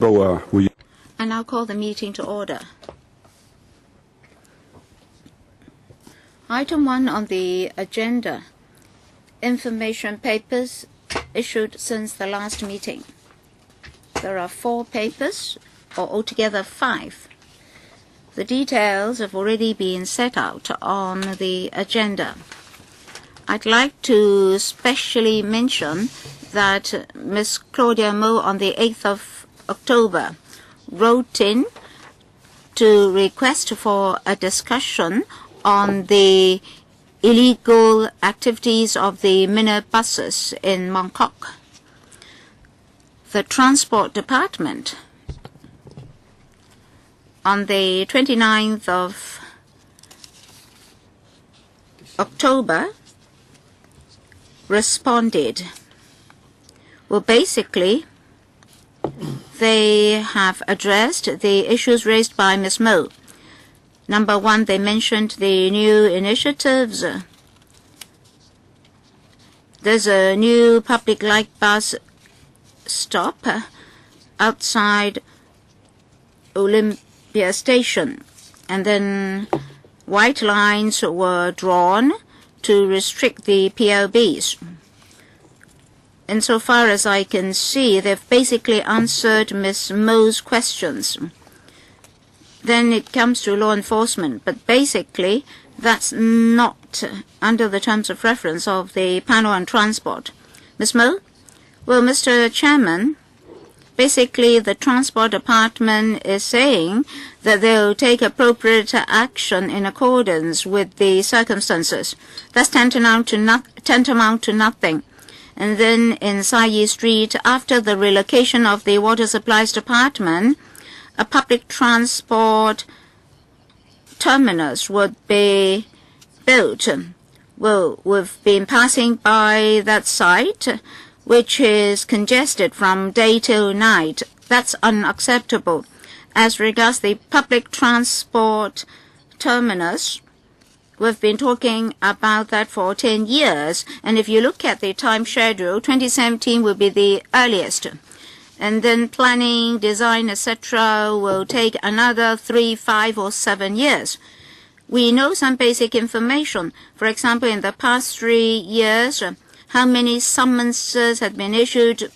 I now call the meeting to order. Item 1 on the agenda, information papers issued since the last meeting. There are 4 papers, or altogether 5. The details have already been set out on the agenda. I'd like to specially mention that Ms. Claudia MO on the 8th of October wrote in to request for a discussion on the illegal activities of the minibuses in Mongkok. The Transport Department on the 29th of October responded. Well, basically, they have addressed the issues raised by Ms. Mo. Number 1, they mentioned the new initiatives. There's a new public light bus stop outside Olympia Station, and then white lines were drawn to restrict the PLBs. Insofar as I can see, they've basically answered Ms. Mo's questions. Then it comes to law enforcement, but basically that's not under the terms of reference of the panel on transport. Ms. Mo? Well, Mr. Chairman, basically the Transport Department is saying that they'll take appropriate action in accordance with the circumstances. That's tantamount to nothing. And then in Sai Street, after the relocation of the Water Supplies Department, a public transport terminus would be built. Well, we've been passing by that site, which is congested from day till night. That's unacceptable. As regards the public transport terminus, we've been talking about that for 10 years. And if you look at the time schedule, 2017 will be the earliest. And then planning, design, etc. will take another 3, 5, or 7 years. We know some basic information. For example, in the past 3 years, how many summonses had been issued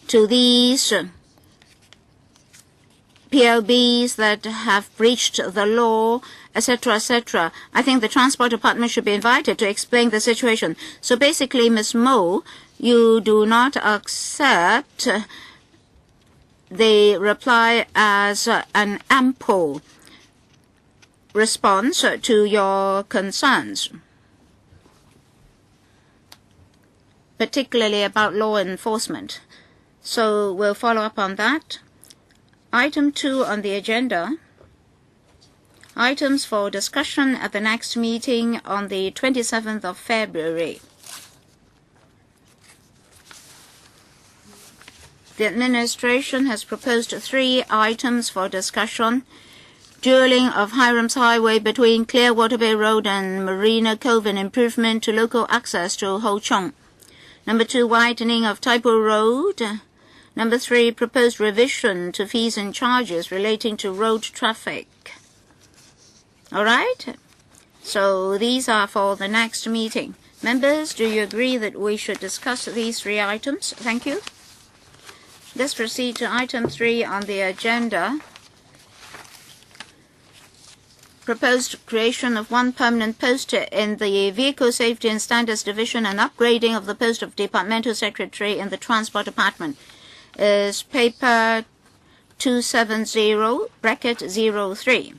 to these PLBs that have breached the law, etc., etc. I think the Transport Department should be invited to explain the situation. So basically, Ms. Mo, you do not accept the reply as an ample response to your concerns, particularly about law enforcement. So we'll follow up on that. Item 2 on the agenda, items for discussion at the next meeting on the 27th of February. The administration has proposed 3 items for discussion. Dueling of Hiram's Highway between Clearwater Bay Road and Marina Cove and improvement to local access to Ho Chung. Number 2, widening of Taipo Road. Number 3, proposed revision to fees and charges relating to road traffic. All right? So these are for the next meeting. Members, do you agree that we should discuss these 3 items? Thank you. Let's proceed to item 3 on the agenda. Proposed creation of 1 permanent post in the Vehicle Safety and Standards Division and upgrading of the post of Departmental Secretary in the Transport Department is paper 270-03.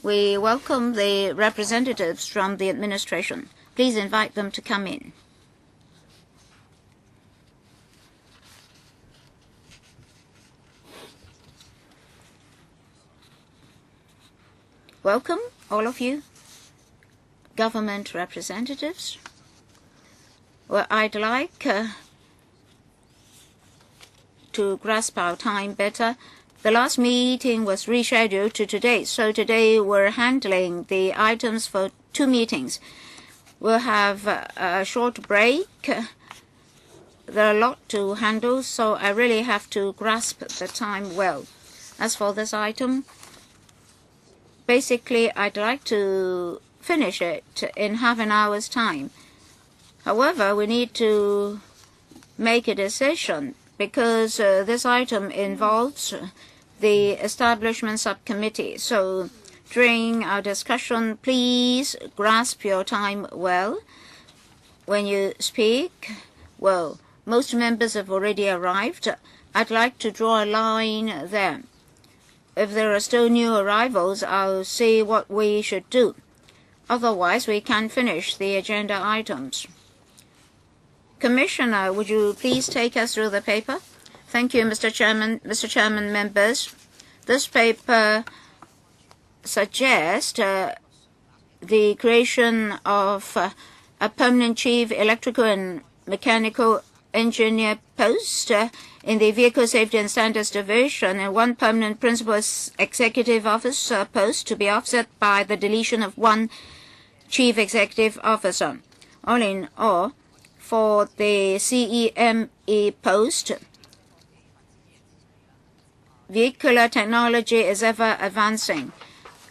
We welcome the representatives from the administration. Please invite them to come in. Welcome, all of you, government representatives. Well, I'd like to grasp our time better. The last meeting was rescheduled to today, so today we're handling the items for 2 meetings. We'll have a short break there are a lot to handle, so I really have to grasp the time well. As for this item, basically I'd like to finish it in half an hour's time. However, we need to make a decision because this item involves the establishment subcommittee. So during our discussion, please grasp your time well. When you speak, well, most members have already arrived. I'd like to draw a line there. If there are still new arrivals, I'll see what we should do. Otherwise, we can't finish the agenda items. Commissioner, would you please take us through the paper? Thank you, Mr. Chairman. Mr. Chairman, members. This paper suggests the creation of a permanent chief electrical and mechanical engineer post in the Vehicle Safety and Standards Division and one permanent principal executive officer post to be offset by the deletion of one chief executive officer. All in all, for the CEME post, vehicular technology is ever advancing.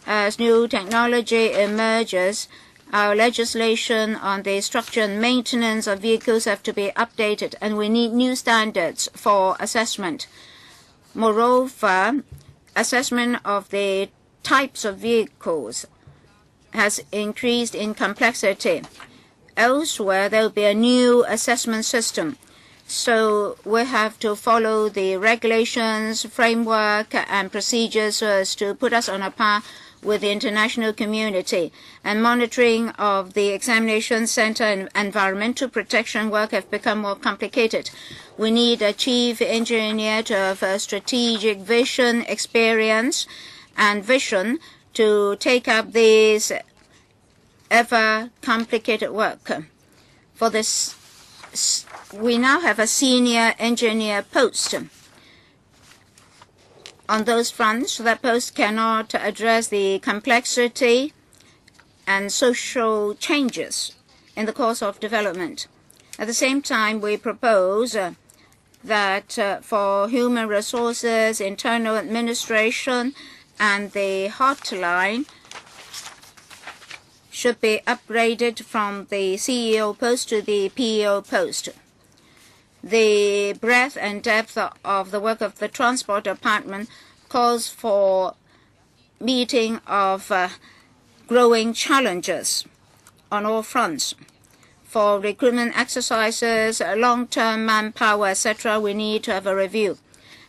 As new technology emerges, our legislation on the structure and maintenance of vehicles have to be updated, and we need new standards for assessment. Moreover, assessment of the types of vehicles has increased in complexity. Elsewhere, there will be a new assessment system. So we have to follow the regulations, framework, and procedures so as to put us on a par with the international community. And monitoring of the examination center and environmental protection work have become more complicated. We need a chief engineer to have a strategic vision, experience, and vision to take up this ever complicated work. For this, we now have a senior engineer post. On those fronts, that post cannot address the complexity and social changes in the course of development. At the same time, we propose that for human resources, internal administration, and the hotline should be upgraded from the CEO post to the PEO post. The breadth and depth of the work of the Transport Department calls for meeting of growing challenges on all fronts. For recruitment exercises, long-term manpower, etc., we need to have a review.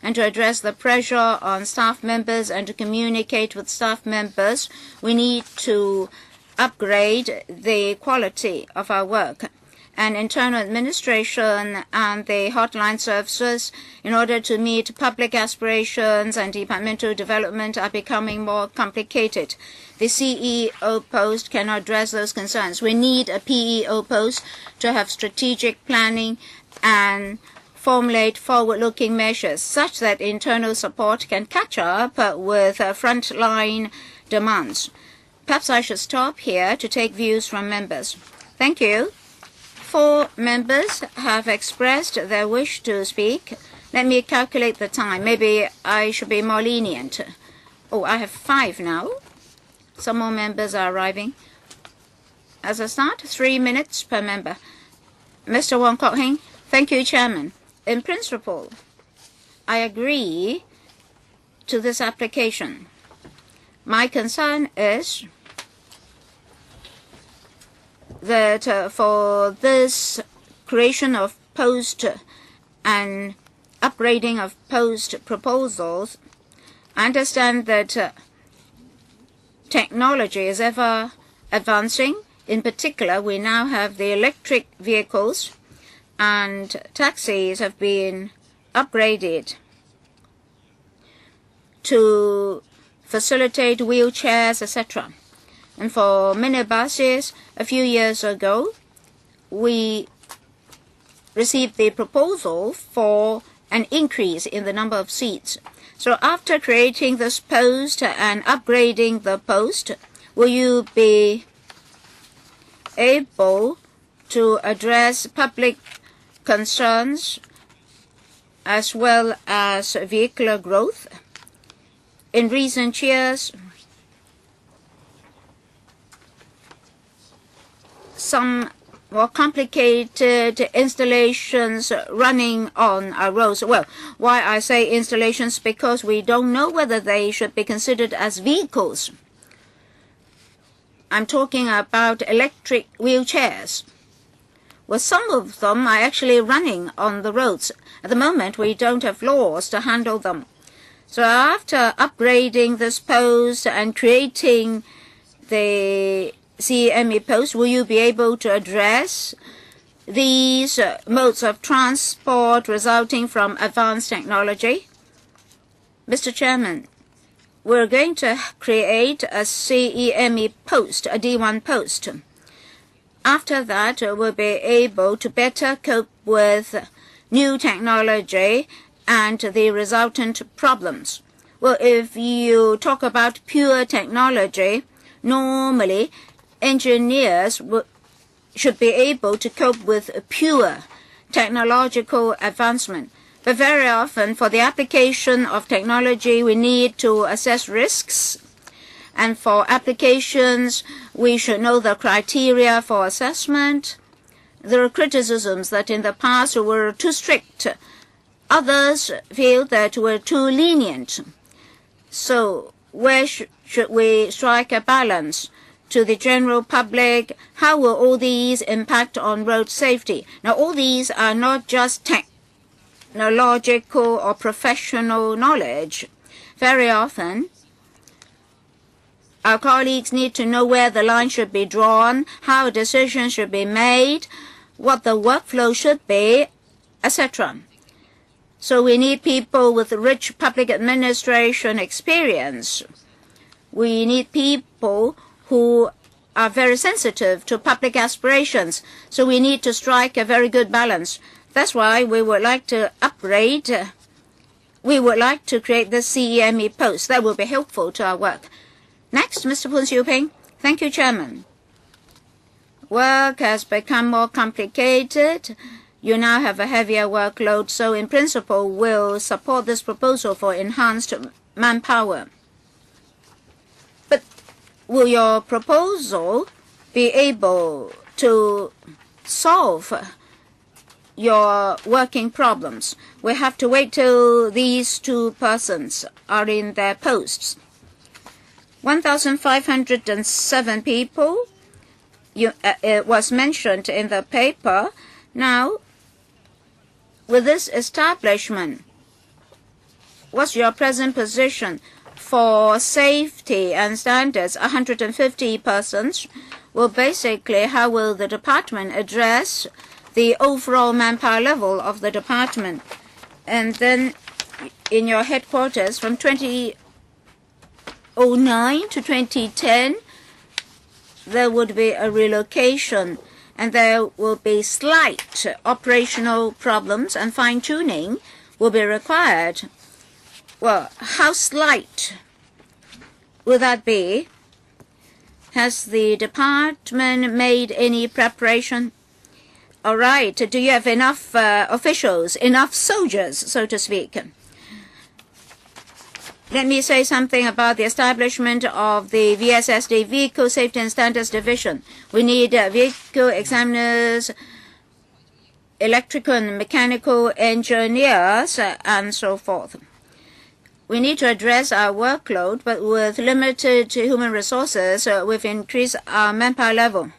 And to address the pressure on staff members and to communicate with staff members, we need to upgrade the quality of our work. And internal administration and the hotline services, in order to meet public aspirations and departmental development, are becoming more complicated. The CEO post cannot address those concerns. We need a PEO post to have strategic planning and formulate forward-looking measures such that internal support can catch up with frontline demands. Perhaps I should stop here to take views from members. Thank you. 4 members have expressed their wish to speak. Let me calculate the time. Maybe I should be more lenient. Oh, I have 5 now. Some more members are arriving. As a start, 3 minutes per member. Mr. Mongkok, thank you, Chairman. In principle, I agree to this application. My concern is that for this creation of post and upgrading of post proposals, I understand that technology is ever advancing. In particular, we now have the electric vehicles, and taxis have been upgraded to facilitate wheelchairs, etc. And for minibuses, a few years ago, we received the proposal for an increase in the number of seats. So after creating this post and upgrading the post, will you be able to address public concerns as well as vehicular growth. In recent years, some more complicated installations running on our roads. Well, why I say installations? Because we don't know whether they should be considered as vehicles. I'm talking about electric wheelchairs. Well, some of them are actually running on the roads. At the moment, we don't have laws to handle them. So after upgrading this post and creating the CME post, will you be able to address these modes of transport resulting from advanced technology? Mr. Chairman, we're going to create a CEME post, a D1 post. After that, we'll be able to better cope with new technology and the resultant problems. Well, if you talk about pure technology, normally engineers should be able to cope with pure technological advancement. But very often, for the application of technology, we need to assess risks. And for applications, we should know the criteria for assessment. There are criticisms that in the past were too strict. Others feel that we're too lenient. So where should we strike a balance? To the general public, how will all these impact on road safety? Now, all these are not just technological or professional knowledge. Very often, our colleagues need to know where the line should be drawn, how a decision should be made, what the workflow should be, etc. So we need people with rich public administration experience. We need people who are very sensitive to public aspirations. So we need to strike a very good balance. That's why we would like to upgrade. We would like to create the CEME post. That will be helpful to our work. Next, Mr. Poon Siu Ping. Thank you, Chairman. Work has become more complicated. You now have a heavier workload, so in principle, we'll support this proposal for enhanced manpower. But will your proposal be able to solve your working problems? We have to wait till these two persons are in their posts. 1,507 people was mentioned in the paper. Now, with this establishment, what's your present position? For safety and standards, 150 persons. Well, basically, how will the department address the overall manpower level of the department? And then in your headquarters, from 2009 to 2010, there would be a relocation, and there will be slight operational problems, and fine-tuning will be required. Well, how slight will that be? Has the department made any preparation? All right. Do you have enough officials, enough soldiers, so to speak? Let me say something about the establishment of the VSSD, Vehicle Safety and Standards Division. We need vehicle examiners, electrical and mechanical engineers, and so forth. We need to address our workload, but with limited human resources, we've increased our manpower level.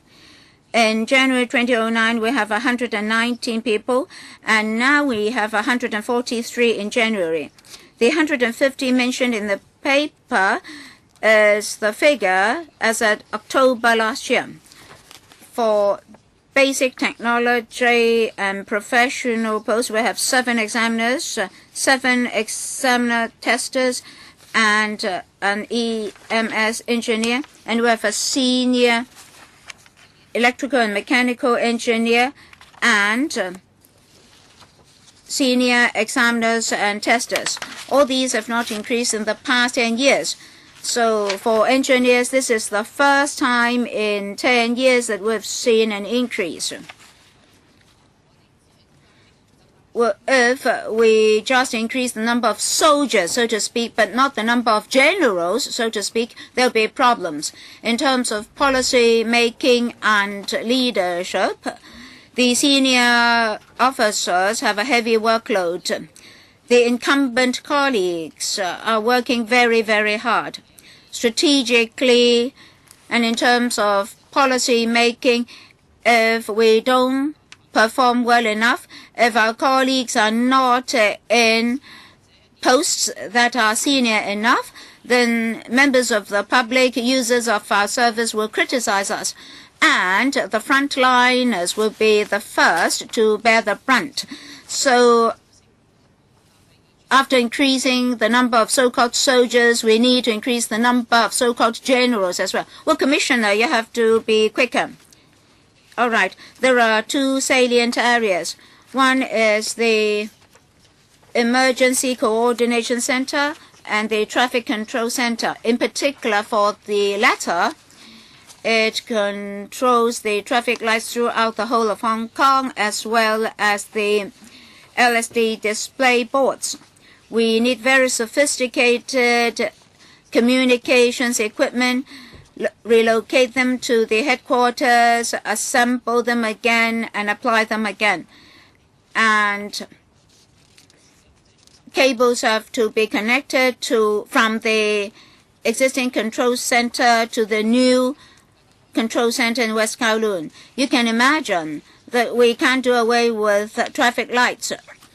In January 2009, we have 119 people, and now we have 143 in January. The 150 mentioned in the paper is the figure as at October last year. For basic technology and professional posts, we have 7 examiners, 7 examiner testers, and an EMS engineer, and we have a senior electrical and mechanical engineer, and senior examiners and testers. All these have not increased in the past 10 years. So for engineers, this is the first time in 10 years that we've seen an increase. Well, if we just increase the number of soldiers, so to speak, but not the number of generals, so to speak, there'll be problems. In terms of policy making and leadership, the senior officers have a heavy workload. The incumbent colleagues are working very, very hard. Strategically and in terms of policy making, if we don't perform well enough, if our colleagues are not in posts that are senior enough, then members of the public, users of our service will criticize us. And the frontliners will be the first to bear the brunt. So after increasing the number of so-called soldiers, we need to increase the number of so-called generals as well. Well, Commissioner, you have to be quicker. All right, there are two salient areas. One is the Emergency Coordination Center and the Traffic Control Center. In particular, for the latter, it controls the traffic lights throughout the whole of Hong Kong as well as the LSD display boards. We need very sophisticated communications equipment, relocate them to the headquarters, assemble them again, and apply them again. And cables have to be connected from the existing control center to the new control center in West Kowloon. You can imagine that we can't do away with traffic lights.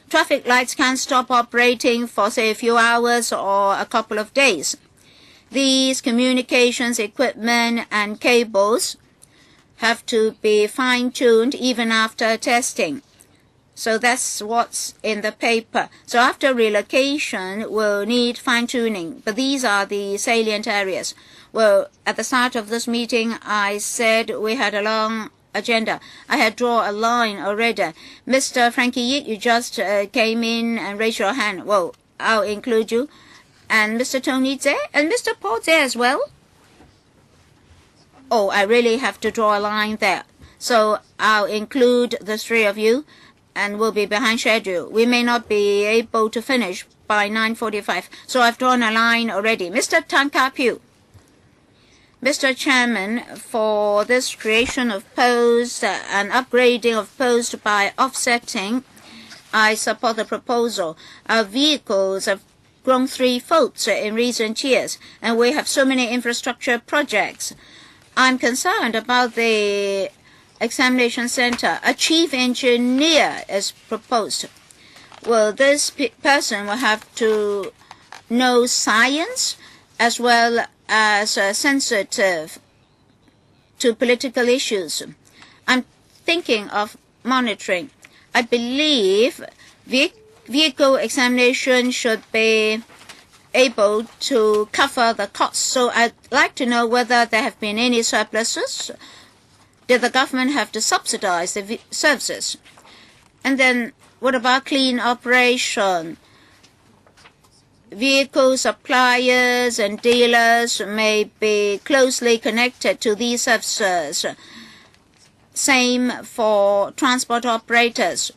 Traffic lights can't stop operating for, say, a few hours or a couple of days. These communications equipment and cables have to be fine-tuned even after testing. So that's what's in the paper. So after relocation, we'll need fine-tuning. But these are the salient areas. Well, at the start of this meeting, I said we had a long agenda. I had drawn a line already. Mr. Frankie Yip, you just came in and raised your hand. Well, I'll include you. And Mr. Tony Tse and Mr. Paul Tse as well. Oh, I really have to draw a line there. So I'll include the three of you and we'll be behind schedule. We may not be able to finish by 9:45. So I've drawn a line already. Mr. Tan Ka Piu. Mr. Chairman, for this creation of posts and upgrading of posts by offsetting, I support the proposal. Our vehicles have grown threefold in recent years, and we have so many infrastructure projects. I'm concerned about the examination center. A chief engineer is proposed. Well, this person will have to know science as well as sensitive to political issues. I'm thinking of monitoring. I believe vehicle examination should be able to cover the costs. So I'd like to know whether there have been any surpluses. Did the government have to subsidize the services? And then what about clean operation? Vehicle suppliers and dealers may be closely connected to these services. Same for transport operators.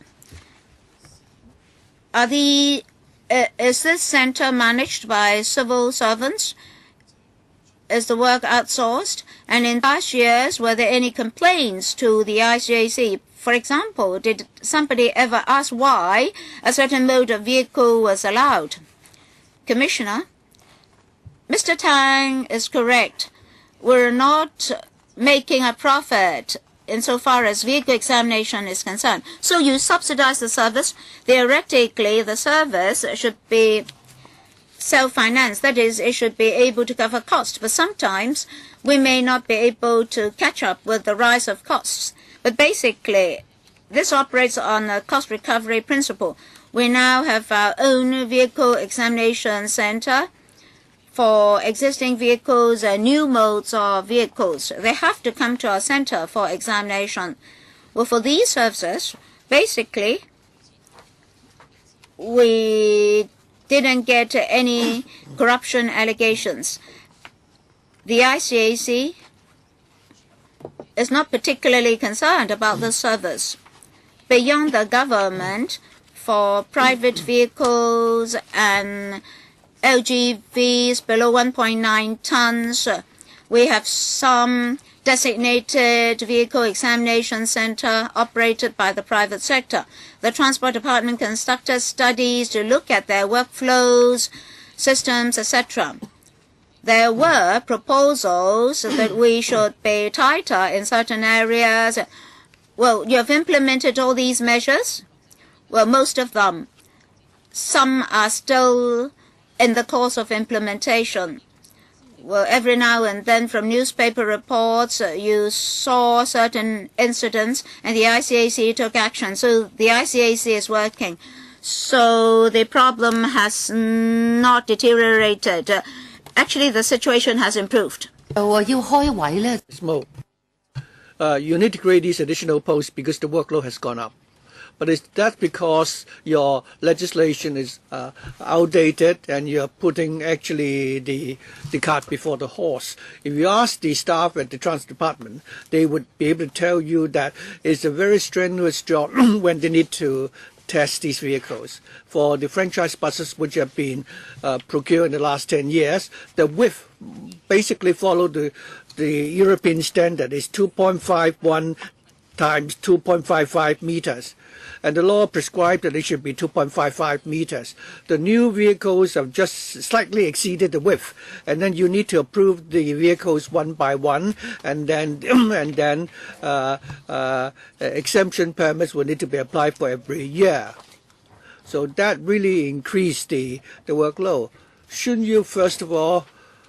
Is this center managed by civil servants? Is the work outsourced? And in past years, were there any complaints to the ICAC? For example, did somebody ever ask why a certain mode of vehicle was allowed? Commissioner, Mr. Tang is correct. We're not making a profit insofar as vehicle examination is concerned. So you subsidize the service. Theoretically, the service should be self-financed. That is, it should be able to cover costs. But sometimes we may not be able to catch up with the rise of costs. But basically, this operates on a cost recovery principle. We now have our own vehicle examination center for existing vehicles and new modes of vehicles. They have to come to our center for examination. Well, for these services, basically, we didn't get any corruption allegations. The ICAC is not particularly concerned about this service. Beyond the government, for private vehicles and LGVs below 1.9 tons. We have some designated vehicle examination center operated by the private sector. The Transport Department conducted studies to look at their workflows, systems, etc. There were proposals that we should be tighter in certain areas. Well, you have implemented all these measures? Well, most of them. Some are still in the course of implementation. Well, every now and then from newspaper reports, you saw certain incidents and the ICAC took action. So the ICAC is working. So the problem has not deteriorated. Actually, the situation has improved. You need to create these additional posts because the workload has gone up. But that's because your legislation is outdated and you're putting actually the cart before the horse. If you ask the staff at the Transport Department, they would be able to tell you that it's a very strenuous job when they need to test these vehicles. For the franchise buses which have been procured in the last 10 years, the width basically follow the European standard is 2.51 times 2.55 meters. And the law prescribed that it should be 2.55 meters. The new vehicles have just slightly exceeded the width, and then you need to approve the vehicles one by one, and then exemption permits will need to be applied for every year. So that really increased the workload. Shouldn't you first of all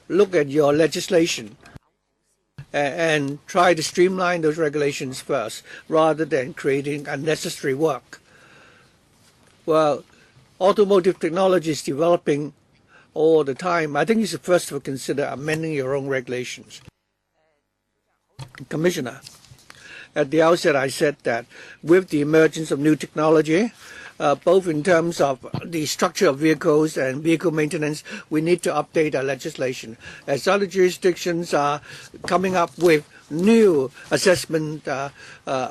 look at your legislation and try to streamline those regulations first, rather than creating unnecessary work? Well, automotive technology is developing all the time. I think you should first of all consider amending your own regulations. Commissioner, at the outset I said that with the emergence of new technology, both in terms of the structure of vehicles and vehicle maintenance, we need to update our legislation. As other jurisdictions are coming up with new assessment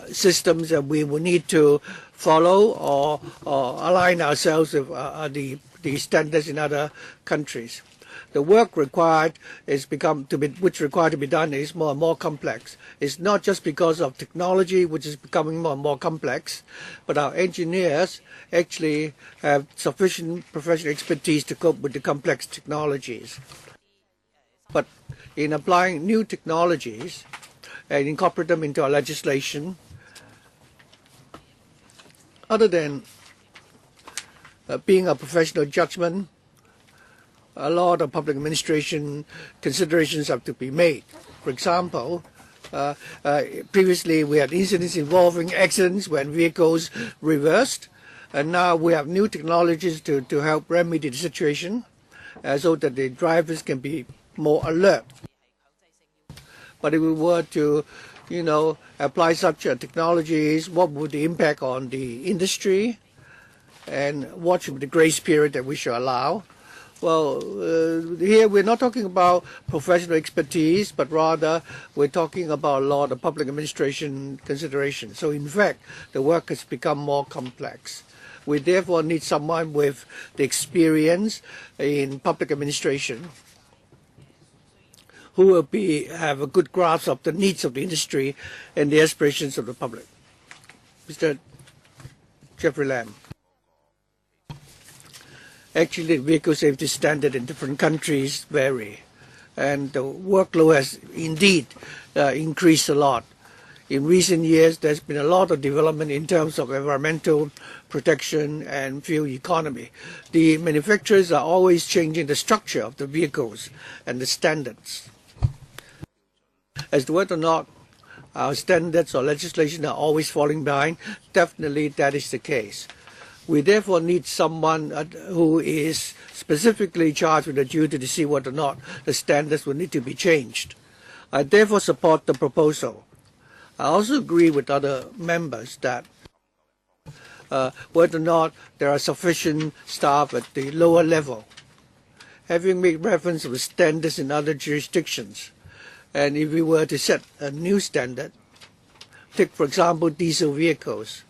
systems that we will need to follow or align ourselves with the standards in other countries. The work required required to be done is more and more complex. It's not just because of technology, which is becoming more and more complex, but our engineers actually have sufficient professional expertise to cope with the complex technologies. But in applying new technologies and incorporate them into our legislation, other than being a professional judgment, a lot of public administration considerations have to be made. For example, previously we had incidents involving accidents when vehicles reversed, and now we have new technologies to help remedy the situation so that the drivers can be more alert. But if we were to, apply such technologies, what would the impact on the industry, and what should be the grace period that we should allow? Well, here we're not talking about professional expertise, but rather we're talking about a lot of public administration considerations. So in fact, the work has become more complex. We therefore need someone with the experience in public administration who will have a good grasp of the needs of the industry and the aspirations of the public. Mr. Jeffrey Lam. Actually, the vehicle safety standard in different countries vary, and the workload has indeed increased a lot. In recent years, there's been a lot of development in terms of environmental protection and fuel economy. The manufacturers are always changing the structure of the vehicles and the standards. As to whether or not our standards or legislation are always falling behind, definitely that is the case. We therefore need someone who is specifically charged with the duty to see whether or not the standards will need to be changed. I therefore support the proposal. I also agree with other members that whether or not there are sufficient staff at the lower level. Having made reference to the standards in other jurisdictions, and if we were to set a new standard, take for example diesel vehicles.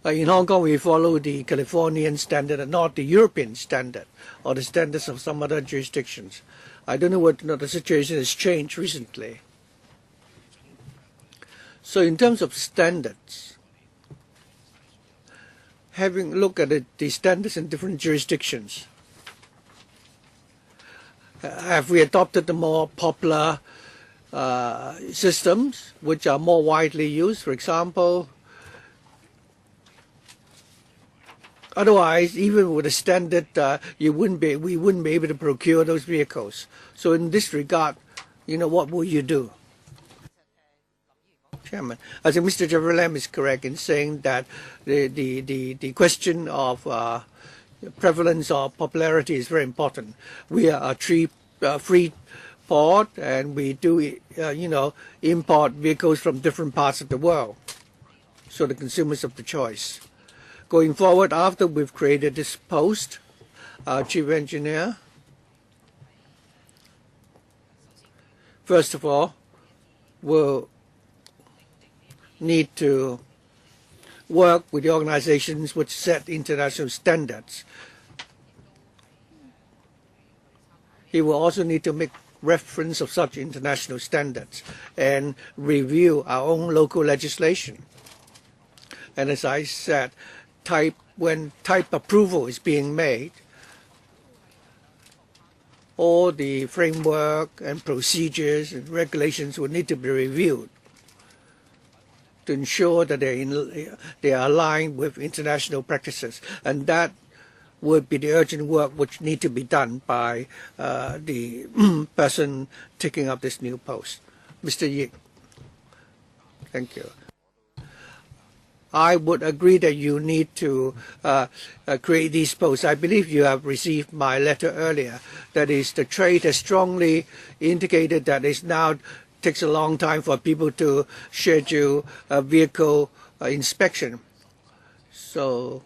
In Hong Kong, we follow the Californian standard and not the European standard or the standards of some other jurisdictions. I don't know what the situation has changed recently. So in terms of standards, having looked at the standards in different jurisdictions, have we adopted the more popular systems which are more widely used? For example, otherwise, even with a standard, we wouldn't be able to procure those vehicles. So in this regard, what will you do? Chairman, I think Mr. Jeffrey Lam is correct in saying that the question of prevalence or popularity is very important. We are a free port, and we do import vehicles from different parts of the world. So the consumers have the choice. Going forward, after we've created this post, our chief engineer, first of all, will need to work with the organizations which set international standards. He will also need to make reference of such international standards and review our own local legislation. And as I said, when type approval is being made, all the framework and procedures and regulations will need to be reviewed to ensure that they are aligned with international practices. And that would be the urgent work which need to be done by the person taking up this new post. Mr. Yik. Thank you. I would agree that you need to create these posts. I believe you have received my letter earlier. That is, the trade has strongly indicated that it now takes a long time for people to schedule a vehicle inspection. So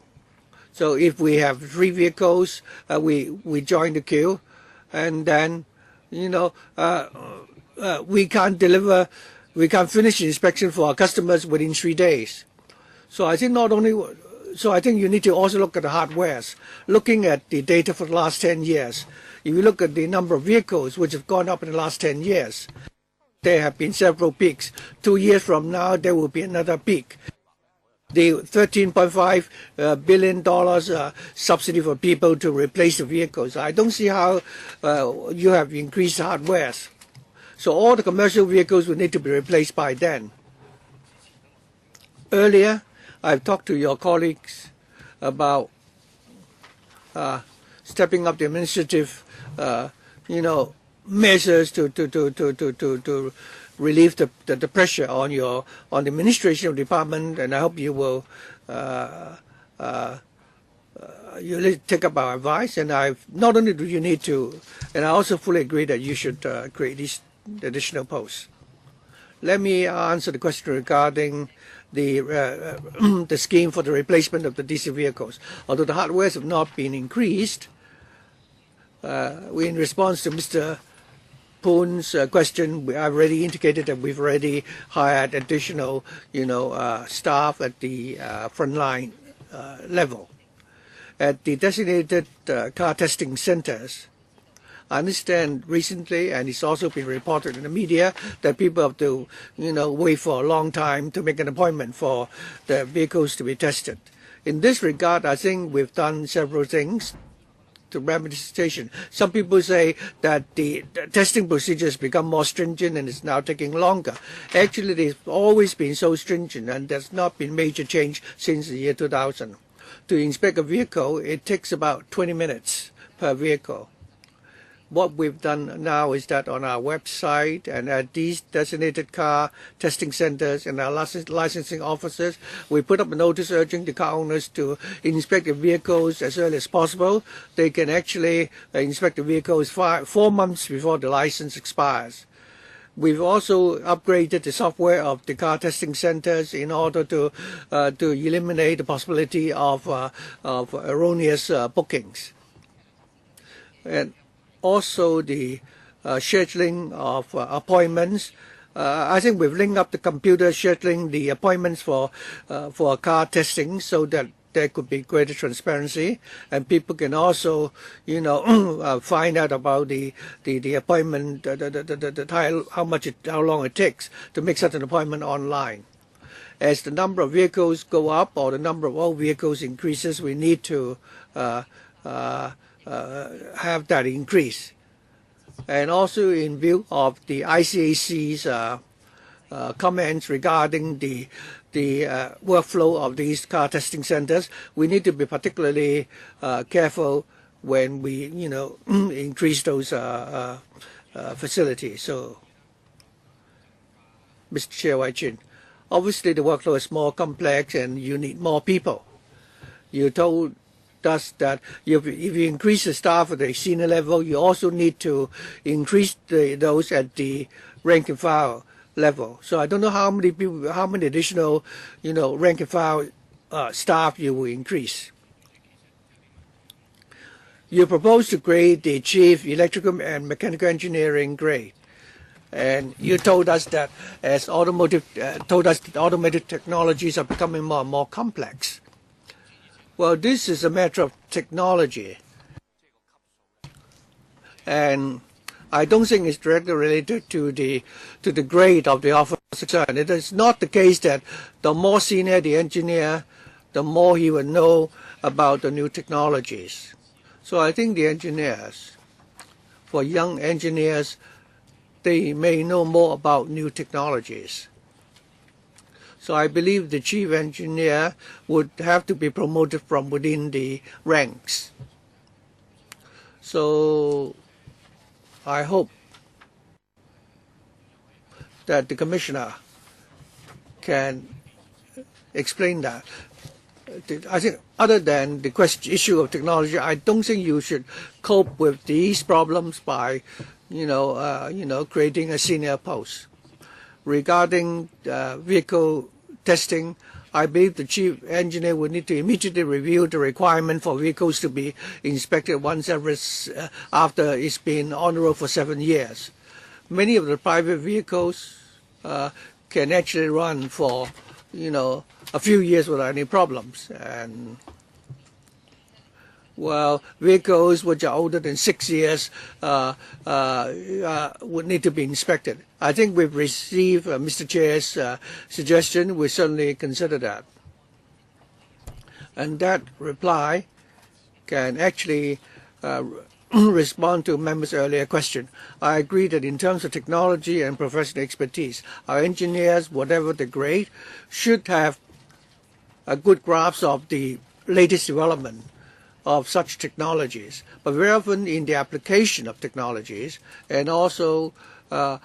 if we have 3 vehicles, we join the queue, and then we can't finish the inspection for our customers within 3 days. So I think I think you need to also look at the hardwares. Looking at the data for the last 10 years, if you look at the number of vehicles which have gone up in the last 10 years, there have been several peaks. 2 years from now, there will be another peak. The $13.5 billion subsidy for people to replace the vehicles, I don't see how you have increased hardwares. So all the commercial vehicles will need to be replaced by then. Earlier, I've talked to your colleagues about stepping up the administrative, measures to relieve the pressure on the administration department, and I hope you will take up our advice. And not only do you need to, and I also fully agree that you should create these additional posts. Let me answer the question regarding the scheme for the replacement of the diesel vehicles. Although the hardwares have not been increased, in response to Mr. Poon's question, I've already indicated that we've already hired additional, staff at the frontline level. At the designated car testing centers, I understand recently, and it's also been reported in the media, that people have to, wait for a long time to make an appointment for the vehicles to be tested. In this regard, I think we've done several things to remedy the situation. Some people say that the testing procedures become more stringent and it's now taking longer. Actually, they've always been so stringent, and there's not been major change since the year 2000. To inspect a vehicle, it takes about 20 minutes per vehicle. What we've done now is that on our website and at these designated car testing centers and our licensing offices, we put up a notice urging the car owners to inspect the vehicles as early as possible. They can actually inspect the vehicles 4 months before the license expires. We've also upgraded the software of the car testing centers in order to eliminate the possibility of erroneous bookings. And also the scheduling of appointments I think we've linked up the computer scheduling the appointments for car testing so that there could be greater transparency, and people can also, find out about the appointment, the time, how long it takes to make such an appointment online. As the number of vehicles go up or the number of old vehicles increases, we need to have that increase. And also in view of the ICAC's comments regarding the workflow of these car testing centers, we need to be particularly careful when we, increase those facilities. So, Mr. Chair Wai Chin, obviously the workload is more complex and you need more people. You told us that if you increase the staff at the senior level, you also need to increase those at the rank and file level. So I don't know how many people, how many additional, rank and file staff you will increase. You propose to grade the chief electrical and mechanical engineering grade, and you told us that as automotive technologies are becoming more and more complex. Well, this is a matter of technology, and I don't think it's directly related to the grade of the officer. And it is not the case that the more senior the engineer, the more he will know about the new technologies. So I think the engineers, for young engineers, they may know more about new technologies. So I believe the chief engineer would have to be promoted from within the ranks. So I hope that the commissioner can explain that. I think other than the issue of technology, I don't think you should cope with these problems by, creating a senior post. Regarding vehicle testing, I believe the chief engineer would need to immediately review the requirement for vehicles to be inspected once after it's been on the road for 7 years. Many of the private vehicles can actually run for, a few years without any problems. And well, vehicles which are older than 6 years would need to be inspected. I think we've received Mr. Chair's suggestion. We certainly consider that. And that reply can actually respond to members' earlier question. I agree that in terms of technology and professional expertise, our engineers, whatever the grade, should have a good grasp of the latest development of such technologies, but very often in the application of technologies, and also the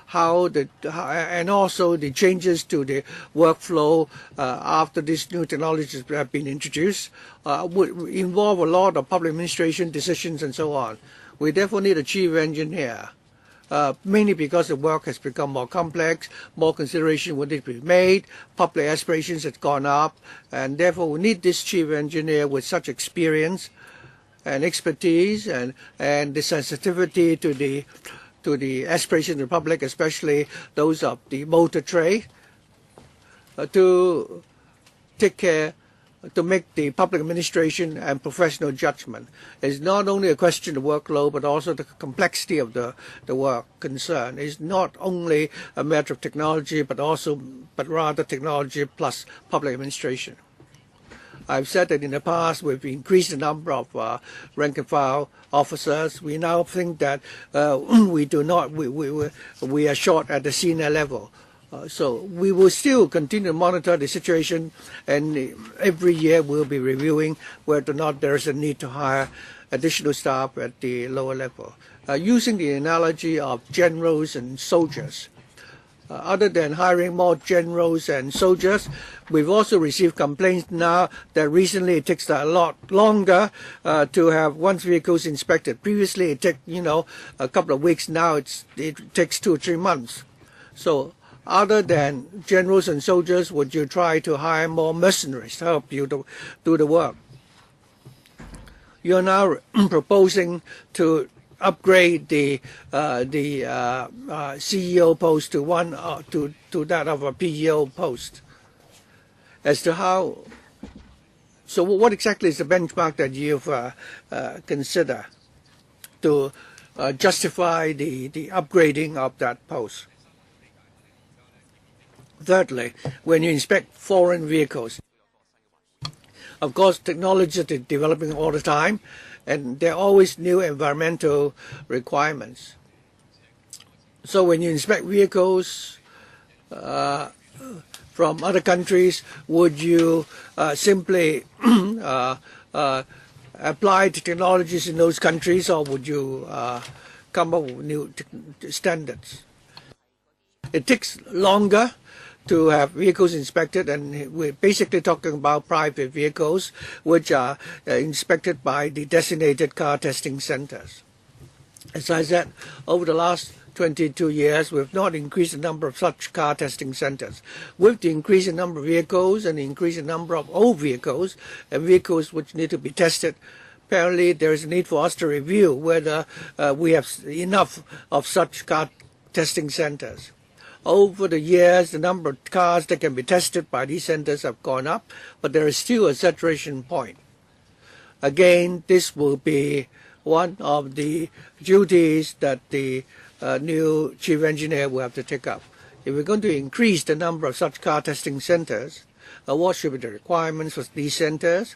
changes to the workflow after these new technologies have been introduced would involve a lot of public administration decisions and so on. We therefore need a chief engineer, mainly because the work has become more complex, more consideration would need to be made, public aspirations have gone up, and therefore we need this chief engineer with such experience and expertise and the sensitivity to the aspirations of the public, especially those of the motor trade, to take care, to make the public administration and professional judgment. It's not only a question of workload, but also the complexity of the work concerned. It's not only a matter of technology, but rather technology plus public administration. I've said that in the past we've increased the number of rank and file officers. We now think that we are short at the senior level. So we will still continue to monitor the situation, and every year we'll be reviewing whether or not there is a need to hire additional staff at the lower level. Using the analogy of generals and soldiers, other than hiring more generals and soldiers, we've also received complaints now that recently it takes a lot longer to have one's vehicles inspected. Previously it took, a couple of weeks. Now it takes 2 or 3 months. So other than generals and soldiers, would you try to hire more mercenaries to help you to do the work? You're now proposing to upgrade the CEO post to one to that of a PEO post. As to how, so what exactly is the benchmark that you've consider to justify the upgrading of that post? Thirdly, when you inspect foreign vehicles, of course, technology is developing all the time, and there are always new environmental requirements. So when you inspect vehicles from other countries, would you simply apply the technologies in those countries, or would you come up with new standards? It takes longer to have vehicles inspected, and we're basically talking about private vehicles which are inspected by the designated car testing centers. As I said, over the last 22 years, we've not increased the number of such car testing centers. With the increasing number of vehicles and the increasing number of old vehicles and vehicles which need to be tested, apparently there is a need for us to review whether we have enough of such car testing centers. Over the years, the number of cars that can be tested by these centers have gone up, but there is still a saturation point. Again, this will be one of the duties that the new chief engineer will have to take up. If we're going to increase the number of such car testing centers, what should be the requirements for these centers?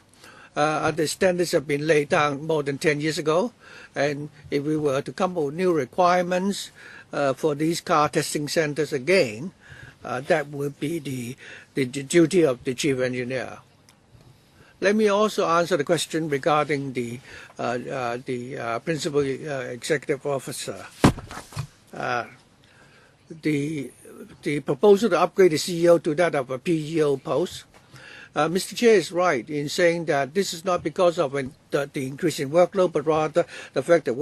The standards have been laid down more than 10 years ago, and if we were to come up with new requirements for these car testing centers again, that would be the duty of the chief engineer. Let me also answer the question regarding the principal executive officer. The proposal to upgrade the CEO to that of a PEO post. Mr. Chair is right in saying that this is not because of the increase in workload, but rather the fact that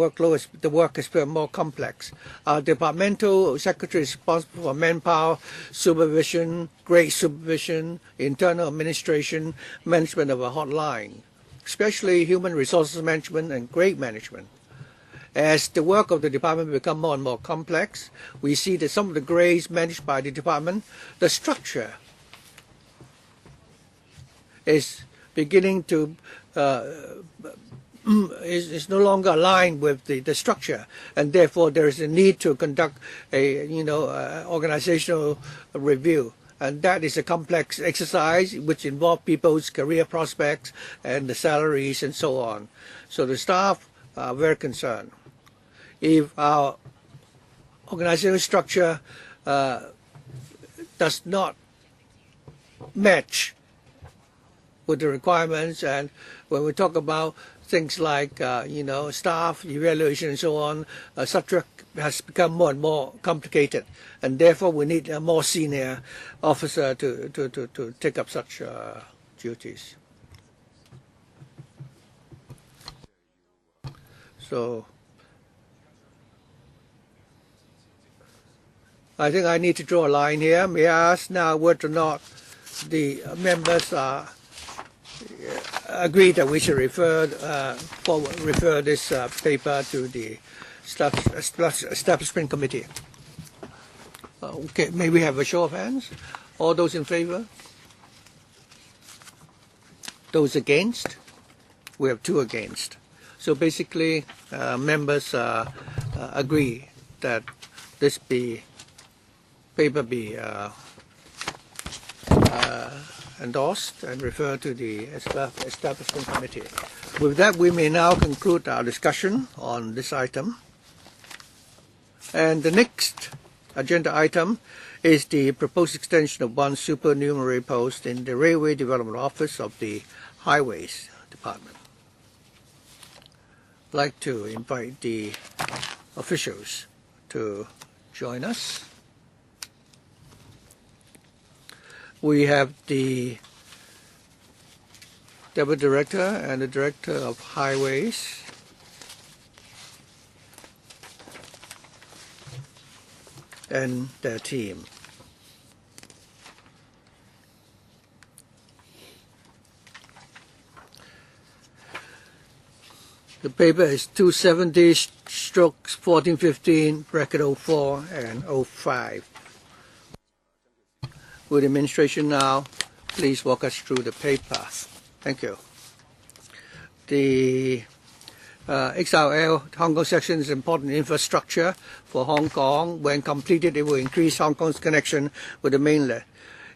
the work has become more complex. Our departmental secretary is responsible for manpower, supervision, grade supervision, internal administration, management of a hotline, especially human resources management and grade management. As the work of the department becomes more and more complex, we see that some of the grades managed by the department, the structure is beginning to is no longer aligned with the structure, and therefore there is a need to conduct a organizational review, and that is a complex exercise which involves people's career prospects and the salaries and so on. So the staff are very concerned. If our organizational structure does not match with the requirements, and when we talk about things like staff evaluation and so on, such work has become more and more complicated, and therefore we need a more senior officer to take up such duties. So I think I need to draw a line here. May I ask now whether or not the members agree that we should refer this paper to the Establishment Committee? Okay, may we have a show of hands? All those in favor? Those against? We have 2 against. So basically, members agree that this paper be endorsed and referred to the Establishment Committee. With that, we may now conclude our discussion on this item. And the next agenda item is the proposed extension of one supernumerary post in the Railway Development Office of the Highways Department. I'd like to invite the officials to join us. We have the Deputy Director and the Director of Highways. And their team. The paper is 270/1415 bracket 04 and 05. Will the administration now please walk us through the paper? Thank you. The XRL Hong Kong section is important infrastructure for Hong Kong. When completed, it will increase Hong Kong's connection with the mainland.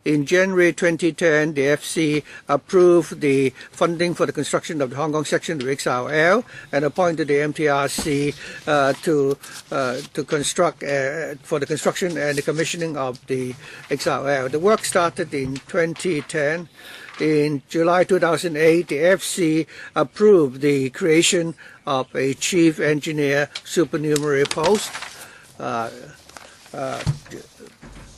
In January 2010, the FC approved the funding for the construction of the Hong Kong section of XRL and appointed the MTRC to construct for the construction and the commissioning of the XRL. The work started in 2010. In July 2008, the FC approved the creation of a chief engineer supernumerary post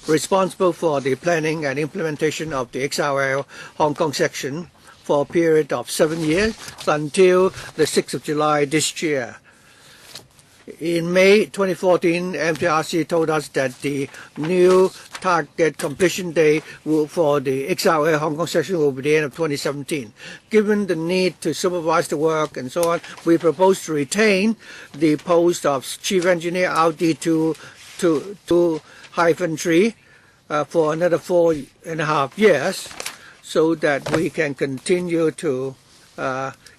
responsible for the planning and implementation of the XRL Hong Kong section for a period of 7 years until the 6th of July this year. In May 2014, MTRC told us that the new target completion date for the XRL Hong Kong section will be the end of 2017. Given the need to supervise the work and so on, we propose to retain the post of Chief Engineer RD2-3 for another 4.5 years so that we can continue to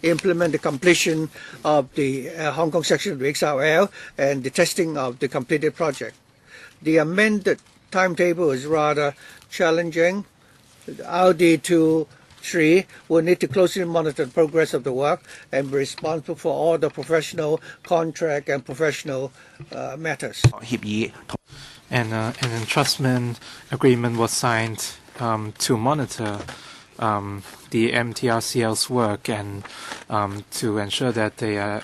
implement the completion of the Hong Kong section of the XRL and the testing of the completed project. The amended timetable is rather challenging. RD2-3 will need to closely monitor the progress of the work and be responsible for all the professional, contract and professional matters. And an entrustment agreement was signed to monitor the MTRCL's work and to ensure that they are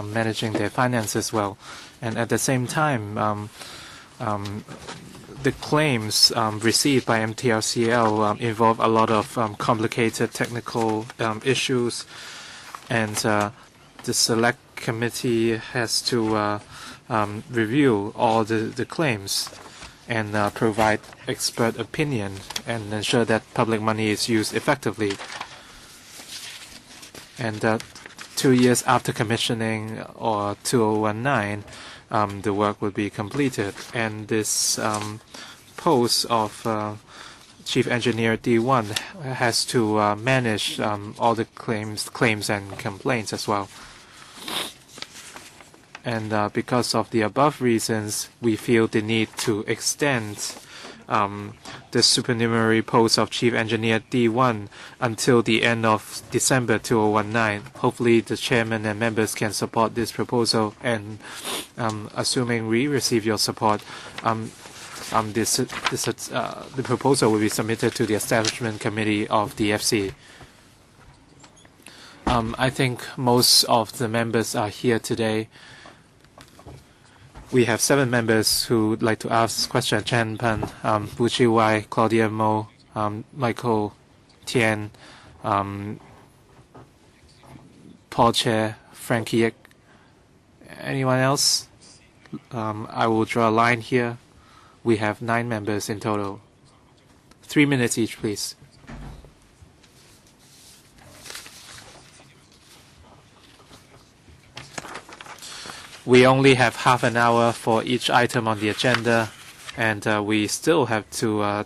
managing their finances well. And at the same time, the claims received by MTRCL involve a lot of complicated technical issues, and the select committee has to review all the claims and provide expert opinion and ensure that public money is used effectively. And 2 years after commissioning, or 2019, the work will be completed. And this post of Chief Engineer D1 has to manage all the claims and complaints as well. And because of the above reasons, we feel the need to extend the supernumerary post of Chief Engineer D1 until the end of December 2019. Hopefully the chairman and members can support this proposal, and assuming we receive your support, the proposal will be submitted to the establishment committee of the FC. I think most of the members are here today. We have 7 members who would like to ask questions. Chan Pan, Hon Claudia MO, Michael Tian, Paul Chair, Frankie Yik. Anyone else? I will draw a line here. We have 9 members in total. 3 minutes each, please. We only have half an hour for each item on the agenda, and we still have to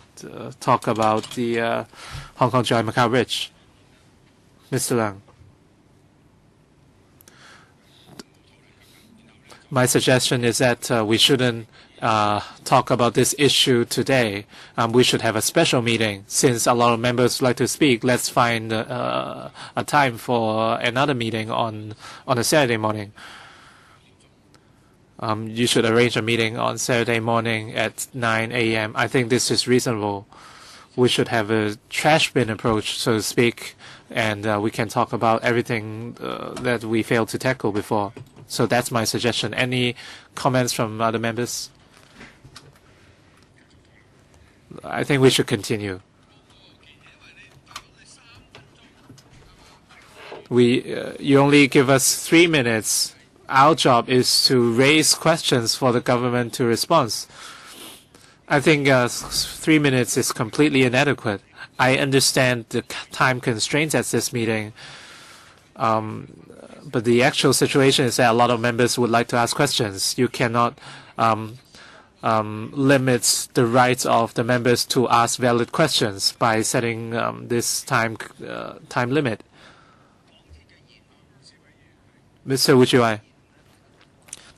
talk about the Hong Kong Joy Macau Bridge. Mr. Leung. My suggestion is that we shouldn't talk about this issue today. We should have a special meeting. Since a lot of members like to speak, let's find a time for another meeting on a Saturday morning. You should arrange a meeting on Saturday morning at 9 a.m. I think this is reasonable. We should have a trash bin approach, so to speak, and we can talk about everything that we failed to tackle before. So that's my suggestion. Any comments from other members? I think we should continue. You only give us 3 minutes. Our job is to raise questions for the government to respond. I think 3 minutes is completely inadequate. I understand the time constraints at this meeting. But the actual situation is that a lot of members would like to ask questions. You cannot limit the rights of the members to ask valid questions by setting this time limit. Mr. Wuchuai,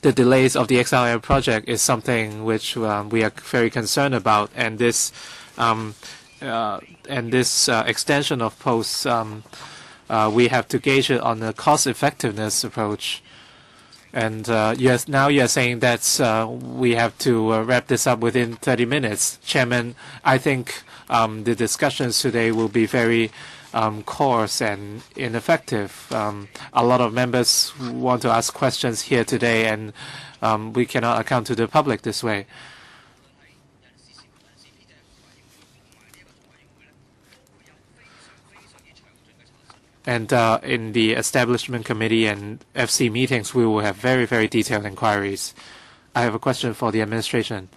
the delays of the XRL project is something which we are very concerned about, and this extension of posts, we have to gauge it on a cost-effectiveness approach. And yes, now you are saying that we have to wrap this up within 30 minutes. Chairman, I think the discussions today will be very coarse and ineffective. A lot of members want to ask questions here today, and we cannot account to the public this way. And in the establishment committee and FC meetings, we will have very, very detailed inquiries. I have a question for the administration.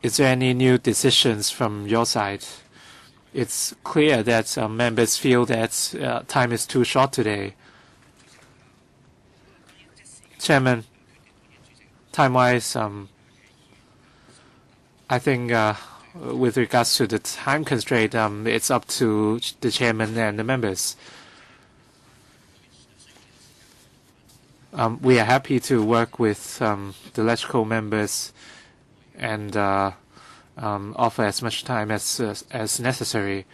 Is there any new decisions from your side? It's clear that members feel that time is too short today. Chairman, time-wise, I think with regards to the time constraint, it's up to the chairman and the members. We are happy to work with the electrical members and offer as much time as necessary.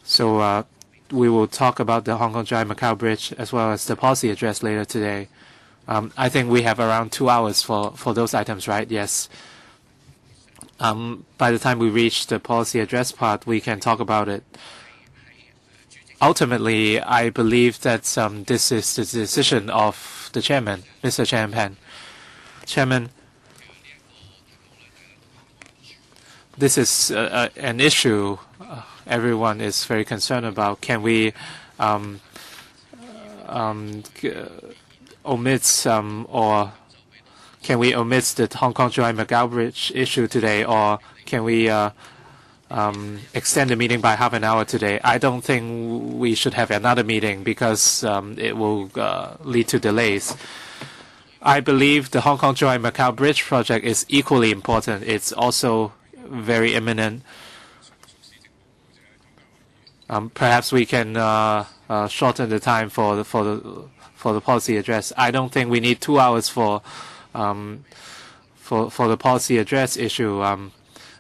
So we will talk about the Hong Kong Chai Macau Bridge as well as the policy address later today. I think we have around 2 hours for those items, right? Yes. By the time we reach the policy address part, we can talk about it. Ultimately, I believe that this is the decision of the chairman, Mr. Chairman. Chairman, this is an issue everyone is very concerned about. Can we omit or can we omit the Hong Kong Chai Macau Bridge issue today, or can we extend the meeting by half an hour today? I don't think we should have another meeting because it will lead to delays. I believe the Hong Kong Chai Macau Bridge project is equally important. It's also very imminent. Perhaps we can shorten the time for the policy address. I don't think we need 2 hours for the policy address issue.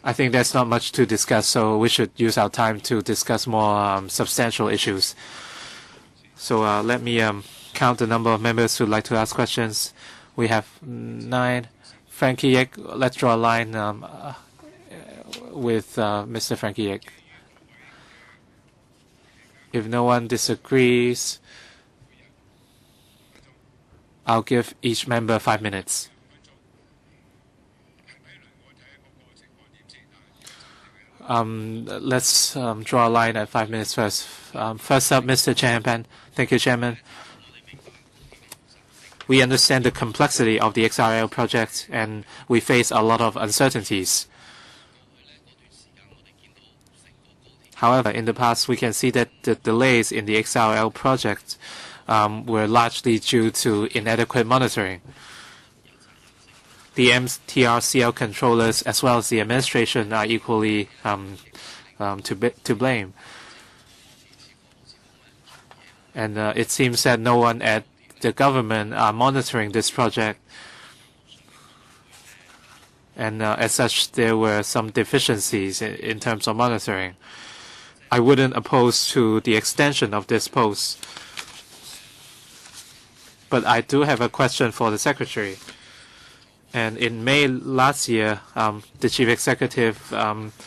I think there's not much to discuss, so we should use our time to discuss more substantial issues. So let me count the number of members who would like to ask questions. We have 9. Frankie Yek, let's draw a line with Mr. Frankie Yek. If no one disagrees, I'll give each member 5 minutes. Let's draw a line at 5 minutes first. First up, Mr. Chairman. Thank you, Chairman. We understand the complexity of the XRL project, and we face a lot of uncertainties. However, in the past, we can see that the delays in the XRL project were largely due to inadequate monitoring. The MTRCL controllers as well as the administration are equally to blame. And it seems that no one at the government are monitoring this project. And as such, there were some deficiencies in terms of monitoring. I wouldn't oppose to the extension of this post. But I do have a question for the Secretary. And in May last year, the Chief Executive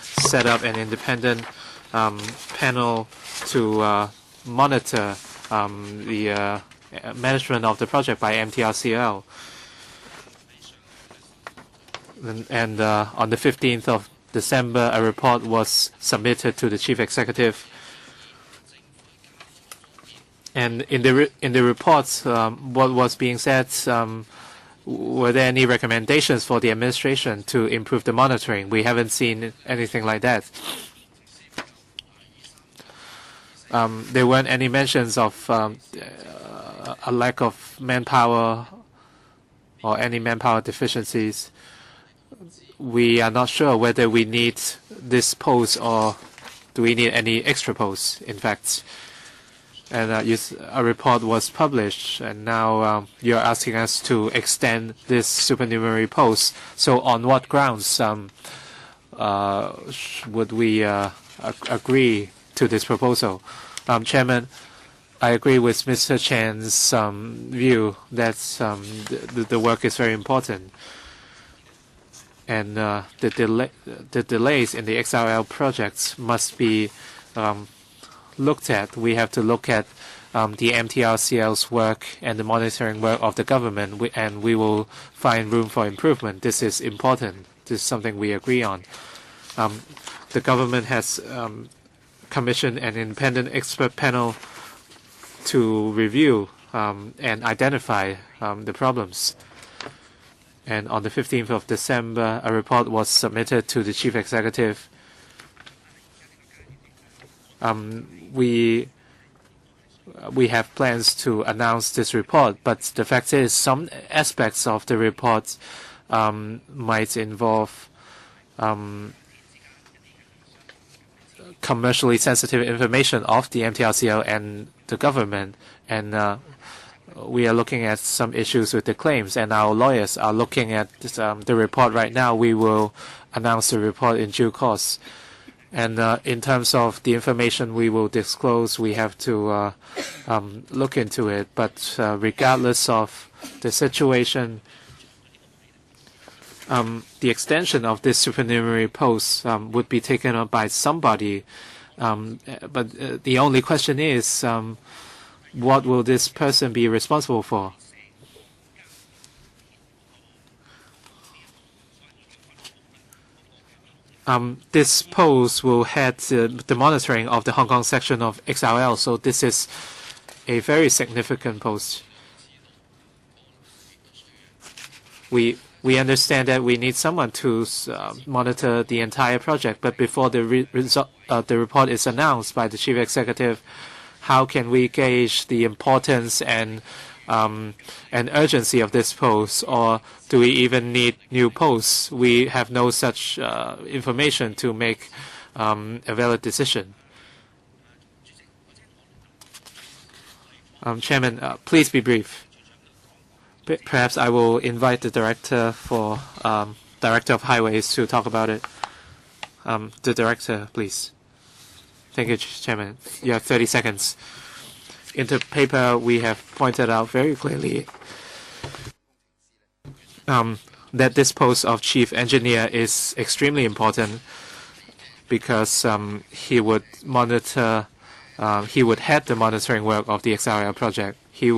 set up an independent panel to monitor the management of the project by MTRCL. And on the 15th of December, a report was submitted to the Chief Executive. And in the reports, what was being said, were there any recommendations for the administration to improve the monitoring? We haven't seen anything like that. there weren't any mentions of a lack of manpower or any manpower deficiencies. We are not sure whether we need this post or do we need any extra posts, in fact. And a report was published, and now you're asking us to extend this supernumerary post. So on what grounds would we agree to this proposal? Chairman, I agree with Mr. Chan's view that the work is very important. And the delays in the XRL projects must be looked at. We have to look at the MTRCL's work and the monitoring work of the government, and we will find room for improvement. This is important. This is something we agree on. The government has commissioned an independent expert panel to review and identify the problems. And on the 15th of December, a report was submitted to the Chief Executive. We have plans to announce this report, but the fact is some aspects of the report might involve commercially sensitive information of the MTRCL and the government, and we are looking at some issues with the claims, and our lawyers are looking at the report right now. We will announce the report in due course. And in terms of the information we will disclose, we have to look into it. But regardless of the situation, the extension of this supernumerary post would be taken up by somebody. But the only question is, what will this person be responsible for? This post will head the monitoring of the Hong Kong section of XRL, so this is a very significant post. We understand that we need someone to monitor the entire project, but before the report is announced by the Chief Executive, how can we gauge the importance and urgency of this post, or do we even need new posts? We have no such information to make a valid decision. Chairman, please be brief. Perhaps I will invite the Director of Highways to talk about it. The Director, please. Thank you, Chairman. You have 30 seconds. In the paper, we have pointed out very clearly that this post of Chief Engineer is extremely important because he would monitor, he would head the monitoring work of the XRL project. He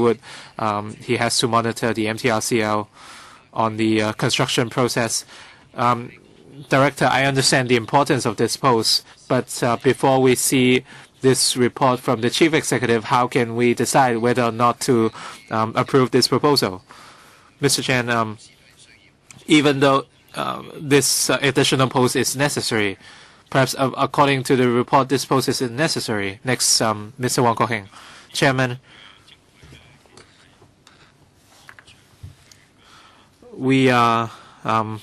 has to monitor the MTRCL on the construction process. Director, I understand the importance of this post, but before we see this report from the Chief Executive, how can we decide whether or not to approve this proposal? Mr. Chan, even though this additional post is necessary, perhaps according to the report, this post is necessary. Next, Mr. Wong Kok Heng. Chairman, we are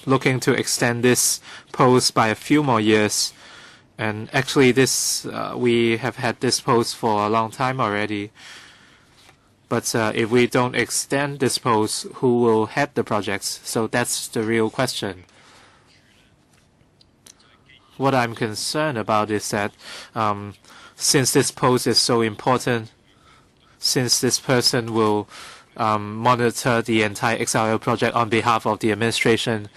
looking to extend this post by a few more years. And actually, we have had this post for a long time already. But if we don't extend this post, who will head the projects? So that's the real question. What I'm concerned about is that since this post is so important, since this person will monitor the entire XRL project on behalf of the administration,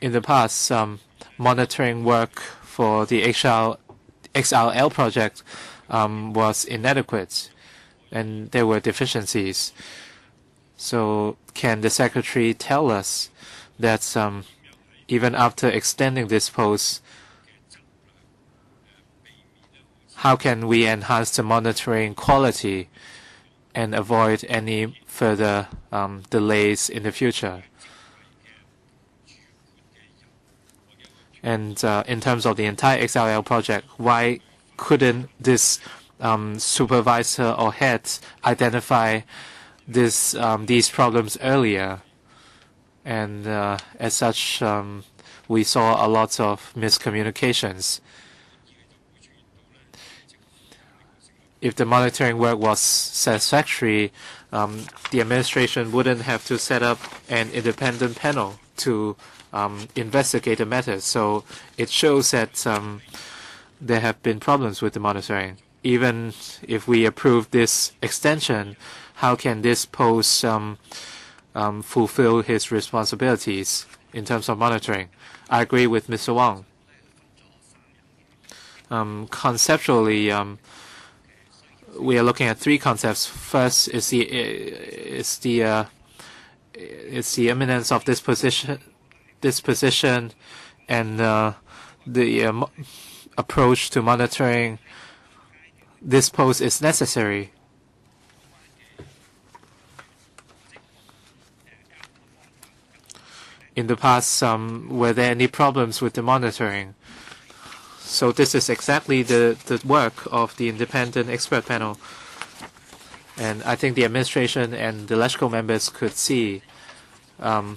in the past, monitoring work for the XRL project was inadequate, and there were deficiencies. So can the Secretary tell us that even after extending this post, how can we enhance the monitoring quality and avoid any further delays in the future? And in terms of the entire XLL project, why couldn't this supervisor or head identify these problems earlier? And as such, we saw a lot of miscommunications. If the monitoring work was satisfactory, the administration wouldn't have to set up an independent panel to investigate the matter. So it shows that there have been problems with the monitoring. Even if we approve this extension, how can this post fulfill his responsibilities in terms of monitoring? I agree with Mr. Wong. Conceptually, we are looking at three concepts. First is the imminence of this position, and the approach to monitoring this post is necessary. In the past, were there any problems with the monitoring? So this is exactly the work of the independent expert panel. And I think the administration and the electrical members could see whether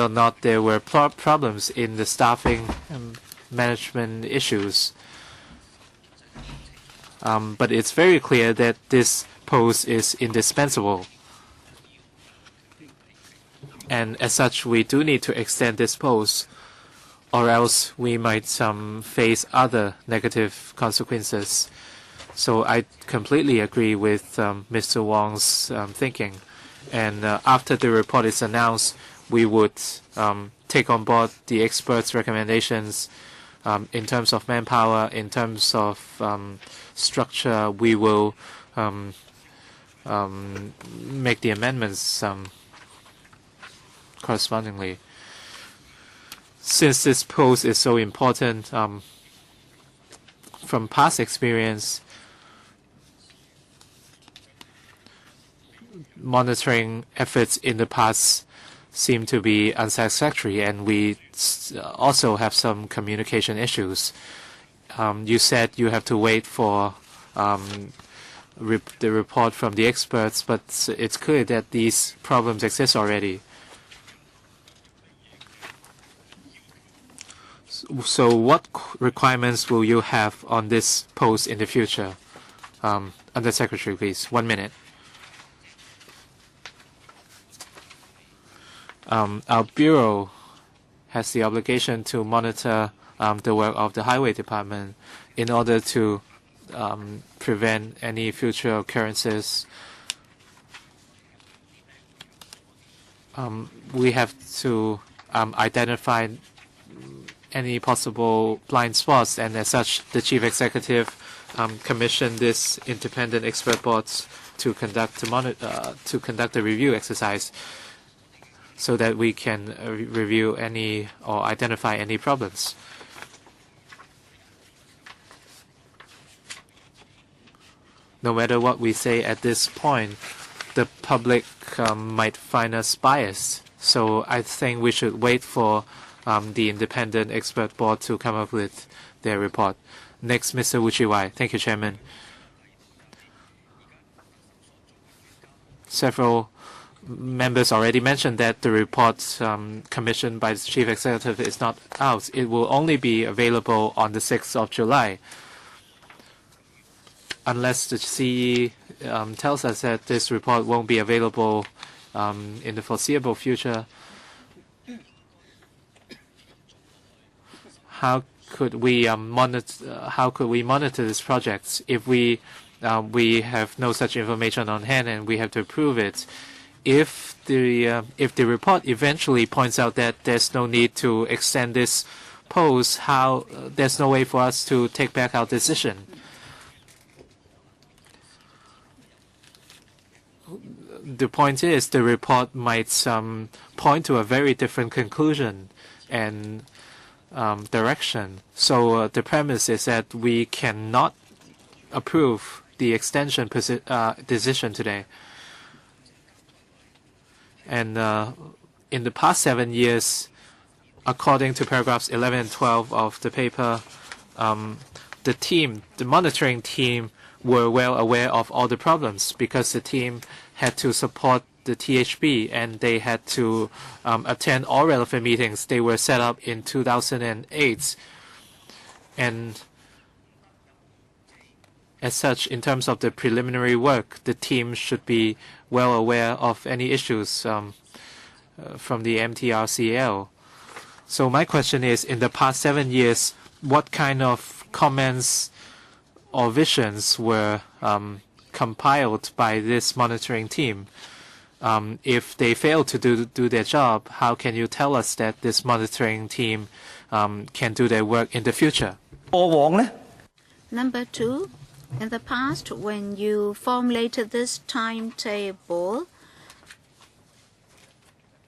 or not there were problems in the staffing and management issues. But it's very clear that this post is indispensable. And as such, we do need to extend this post, or else we might face other negative consequences. So I completely agree with Mr. Wong's thinking. And after the report is announced, we would take on board the experts' recommendations in terms of manpower, in terms of structure. We will make the amendments correspondingly. Since this post is so important, from past experience, monitoring efforts in the past seem to be unsatisfactory, and we also have some communication issues. You said you have to wait for the report from the experts, but it's clear that these problems exist already. So what requirements will you have on this post in the future? Under Secretary, please. 1 minute. Our Bureau has the obligation to monitor the work of the Highway Department in order to prevent any future occurrences. We have to identify any possible blind spots, and as such, the Chief Executive commissioned this independent expert board to conduct a review exercise, so that we can review any or identify any problems. No matter what we say at this point, the public might find us biased. So I think we should wait for the independent expert board to come up with their report. Next, Mr. Wu Chi-wai. Thank you, Chairman. Several members already mentioned that the report commissioned by the Chief Executive is not out. It will only be available on the 6th of July. Unless the CE tells us that this report won't be available in the foreseeable future, how could we monitor this project if we have no such information on hand and we have to approve it? If the report eventually points out that there's no need to extend this post, there's no way for us to take back our decision. The point is, the report might point to a very different conclusion and direction. So the premise is that we cannot approve the extension decision today. And in the past 7 years, according to paragraphs 11 and 12 of the paper, the monitoring team were well aware of all the problems because the team had to support the THB and they had to attend all relevant meetings. They were set up in 2008. And as such, in terms of the preliminary work, the team should be well aware of any issues from the MTRCL. So my question is, in the past 7 years, what kind of comments or visions were compiled by this monitoring team? If they fail to do their job, how can you tell us that this monitoring team can do their work in the future? Number 2, in the past, when you formulated this timetable,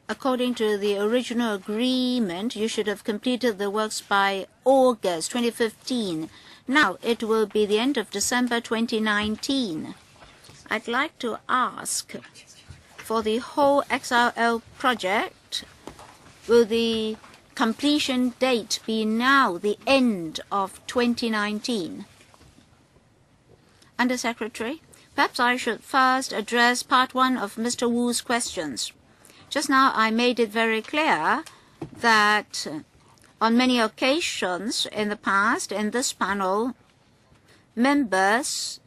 according to the original agreement, you should have completed the works by August 2015. Now it will be the end of December 2019. I'd like to ask, for the whole XRL project, will the completion date be now the end of 2019? Under Secretary, perhaps I should first address part 1 of Mr. Wu's questions. Just now I made it very clear that on many occasions in the past, in this panel, members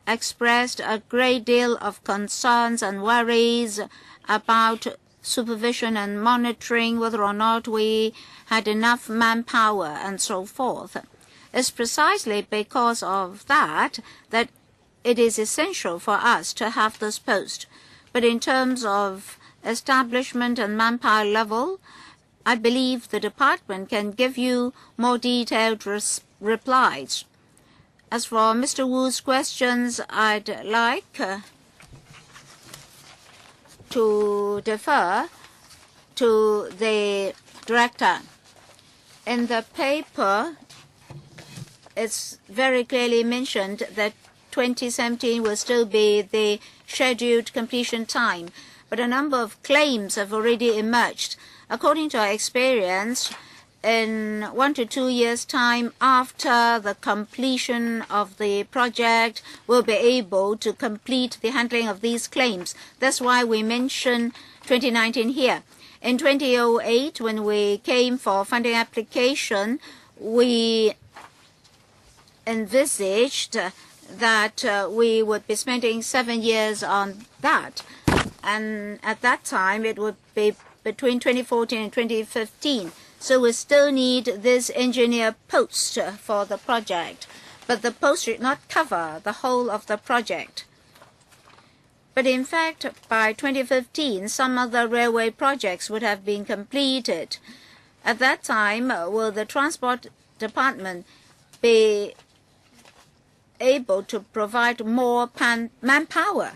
expressed a great deal of concerns and worries about supervision and monitoring, whether or not we had enough manpower and so forth. It's precisely because of that that it is essential for us to have this post. But in terms of establishment and manpower level, I believe the department can give you more detailed replies. As for Mr. Wu's questions, I'd like to defer to the director. In the paper, it's very clearly mentioned that 2017 will still be the scheduled completion time, but a number of claims have already emerged. According to our experience, in 1 to 2 years' time after the completion of the project, we'll be able to complete the handling of these claims. That's why we mention 2019 here. In 2008, when we came for funding application, we envisaged that we would be spending 7 years on that. And at that time, it would be between 2014 and 2015. So we still need this engineer post for the project. But the post should not cover the whole of the project. But in fact, by 2015, some other railway projects would have been completed. At that time, will the Transport Department be able to provide more manpower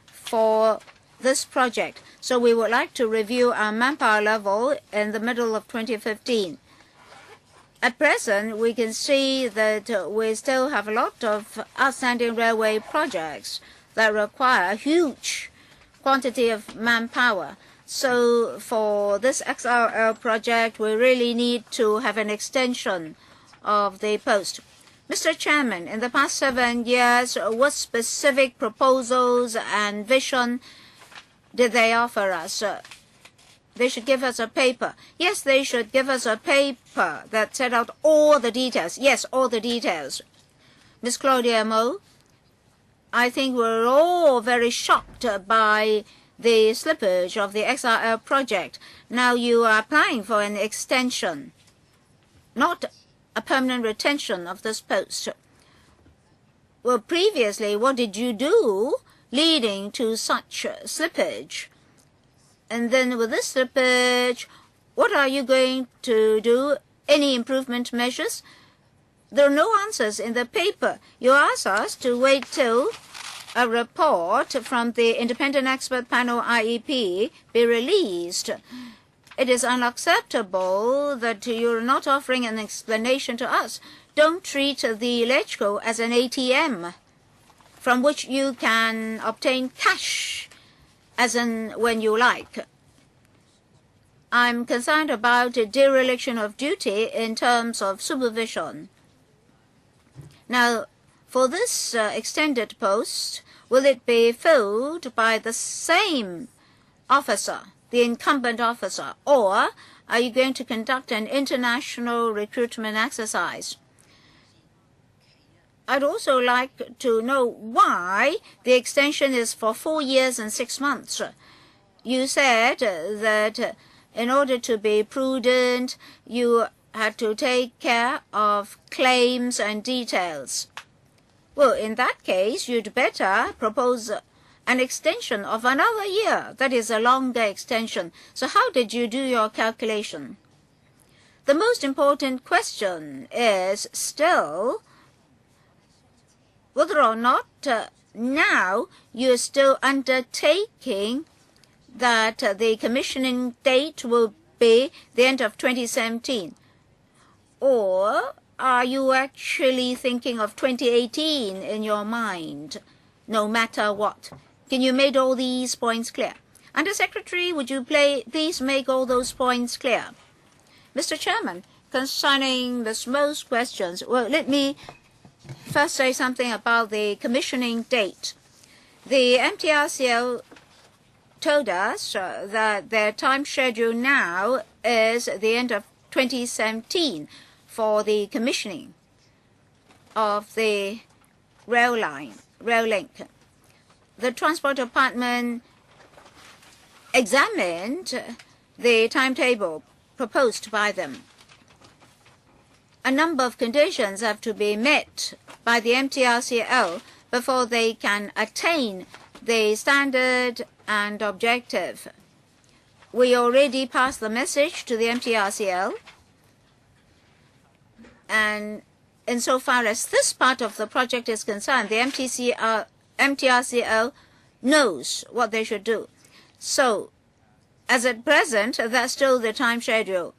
for this project? So we would like to review our manpower level in the middle of 2015. At present, we can see that we still have a lot of outstanding railway projects that require a huge quantity of manpower. So for this XRL project, we really need to have an extension of the post. Mr. Chairman, in the past 7 years, what specific proposals and vision did they offer us? They should give us a paper. Yes, they should give us a paper that set out all the details. Yes, all the details. Ms. Claudia MO, I think we're all very shocked by the slippage of the XRL project. Now you are applying for an extension, not a permanent retention of this post. Well, previously, what did you do leading to such slippage? And then with this slippage, what are you going to do? Any improvement measures? There are no answers in the paper. You ask us to wait till a report from the Independent Expert Panel IEP be released. It is unacceptable that you're not offering an explanation to us. Don't treat the LegCo as an ATM from which you can obtain cash as and when you like. I'm concerned about a dereliction of duty in terms of supervision. Now, for this extended post, will it be filled by the same officer, the incumbent officer, or are you going to conduct an international recruitment exercise? I'd also like to know why the extension is for 4 years and 6 months. You said that in order to be prudent, you had to take care of claims and details. Well, in that case, you'd better propose an extension of another year. That is a longer extension. So how did you do your calculation? The most important question is still whether or not now you're still undertaking that the commissioning date will be the end of 2017. Or are you actually thinking of 2018 in your mind, no matter what? Can you make all these points clear? Under Secretary, would you please make all those points clear? Mr. Chairman, concerning the most questions, well, let me first say something about the commissioning date. The MTRCL told us that their time schedule now is the end of 2017 for the commissioning of the rail link. The Transport Department examined the timetable proposed by them. A number of conditions have to be met by the MTRCL before they can attain the standard and objective. We already passed the message to the MTRCL, and insofar as this part of the project is concerned, the MTRCL knows what they should do. So, as at present, that's still the time schedule.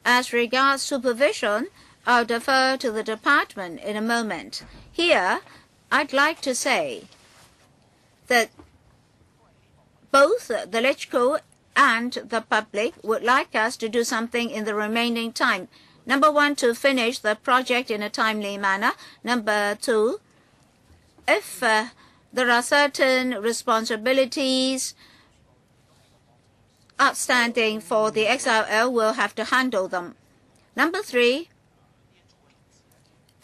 As regards supervision, I'll defer to the department in a moment. Here, I'd like to say that both the LegCo and the public would like us to do something in the remaining time. Number one, to finish the project in a timely manner. Number two, if there are certain responsibilities outstanding for the XRL, we'll have to handle them. Number three,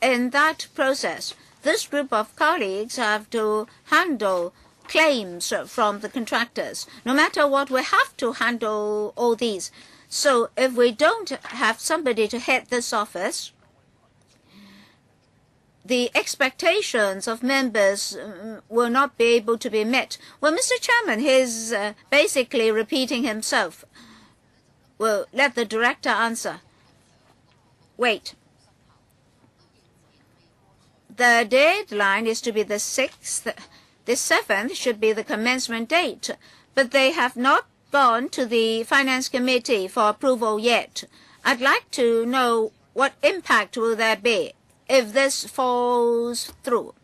in that process, this group of colleagues have to handle claims from the contractors. No matter what, we have to handle all these. So if we don't have somebody to head this office, the expectations of members will not be able to be met. Well, Mr. Chairman, he's basically repeating himself. Well, let the director answer. Wait. The deadline is to be the 6th. The 7th should be the commencement date. But they have not gone to the Finance Committee for approval yet. I'd like to know what impact will there be if this falls through.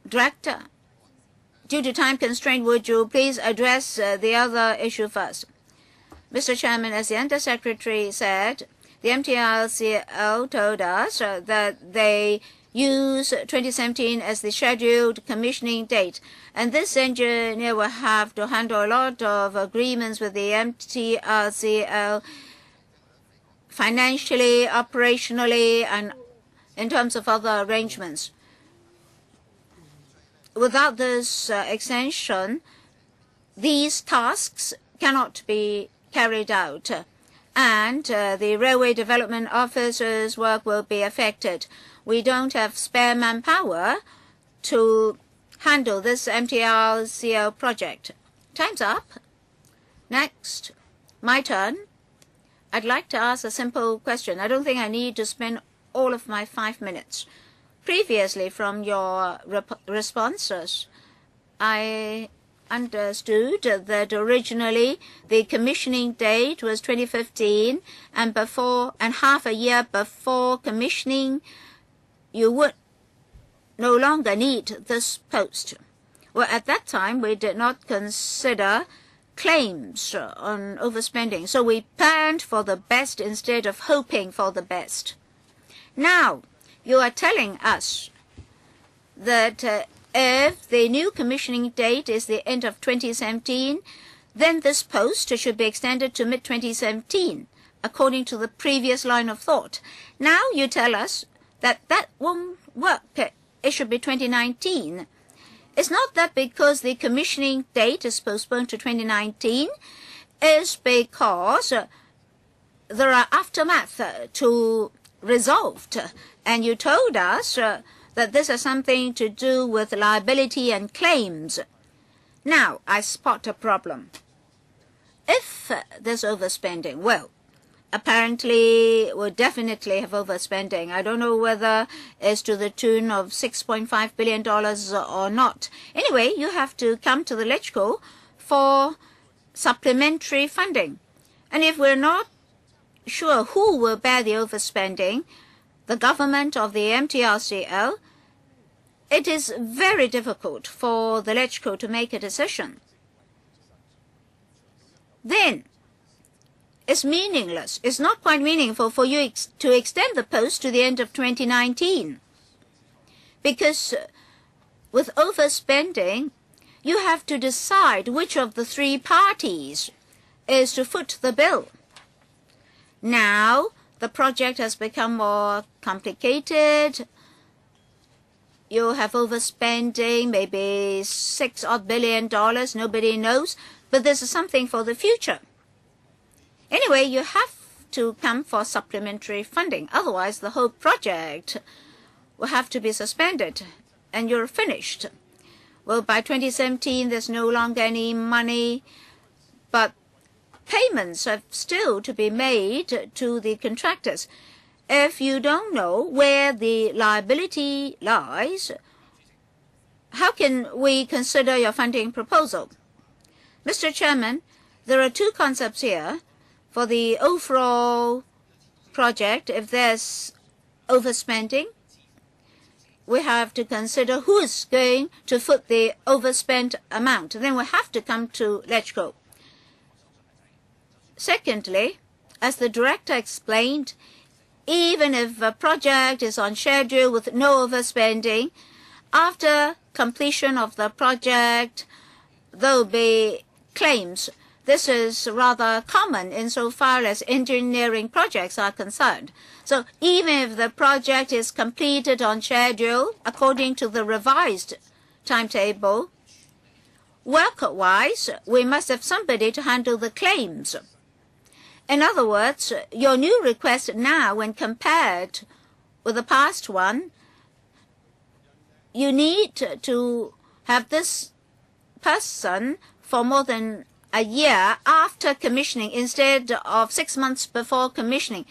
Director, due to time constraint, would you please address the other issue first? Mr. Chairman, as the Under-Secretary said, the MTRCL told us that they use 2017 as the scheduled commissioning date. And this engineer will have to handle a lot of agreements with the MTRCL financially, operationally, and in terms of other arrangements. Without this extension, these tasks cannot be carried out, and the Railway Development Officer's work will be affected. We don't have spare manpower to handle this MTRCL project. Time's up. Next, my turn. I'd like to ask a simple question. I don't think I need to spend all of my 5 minutes. Previously, from your responses, I understood that originally the commissioning date was 2015, and half a year before commissioning, you would no longer need this post. Well, at that time, we did not consider claims on overspending. So we planned for the best instead of hoping for the best. Now, you are telling us that if the new commissioning date is the end of 2017, then this post should be extended to mid-2017, according to the previous line of thought. Now you tell us that that won't work. It should be 2019. It's not that because the commissioning date is postponed to 2019, it's because there are aftermath to resolved. And you told us that this has something to do with liability and claims. Now, I spot a problem. If there's overspending, well, apparently we'll definitely have overspending. I don't know whether it's to the tune of $6.5 billion or not. Anyway, you have to come to the LegCo for supplementary funding. And if we're not sure who will bear the overspending, the government of the MTRCL, it is very difficult for the LegCo to make a decision. Then, it's meaningless. It's not quite meaningful for you to extend the post to the end of 2019. Because with overspending, you have to decide which of the three parties is to foot the bill. Now, the project has become more complicated. You have overspending, maybe $6 billion, nobody knows, but this is something for the future. Anyway, you have to come for supplementary funding. Otherwise, the whole project will have to be suspended, and you're finished. Well, by 2017, there's no longer any money, but payments have still to be made to the contractors. If you don't know where the liability lies, how can we consider your funding proposal? Mr. Chairman, there are two concepts here. For the overall project, if there's overspending, we have to consider who is going to foot the overspent amount. Then we have to come to LegCo. Secondly, as the director explained, even if a project is on schedule with no overspending, after completion of the project, there will be claims. This is rather common insofar as engineering projects are concerned. So even if the project is completed on schedule according to the revised timetable, work-wise, we must have somebody to handle the claims. In other words, your new request now, when compared with the past one, you need to have this person for more than a year after commissioning instead of 6 months before commissioning.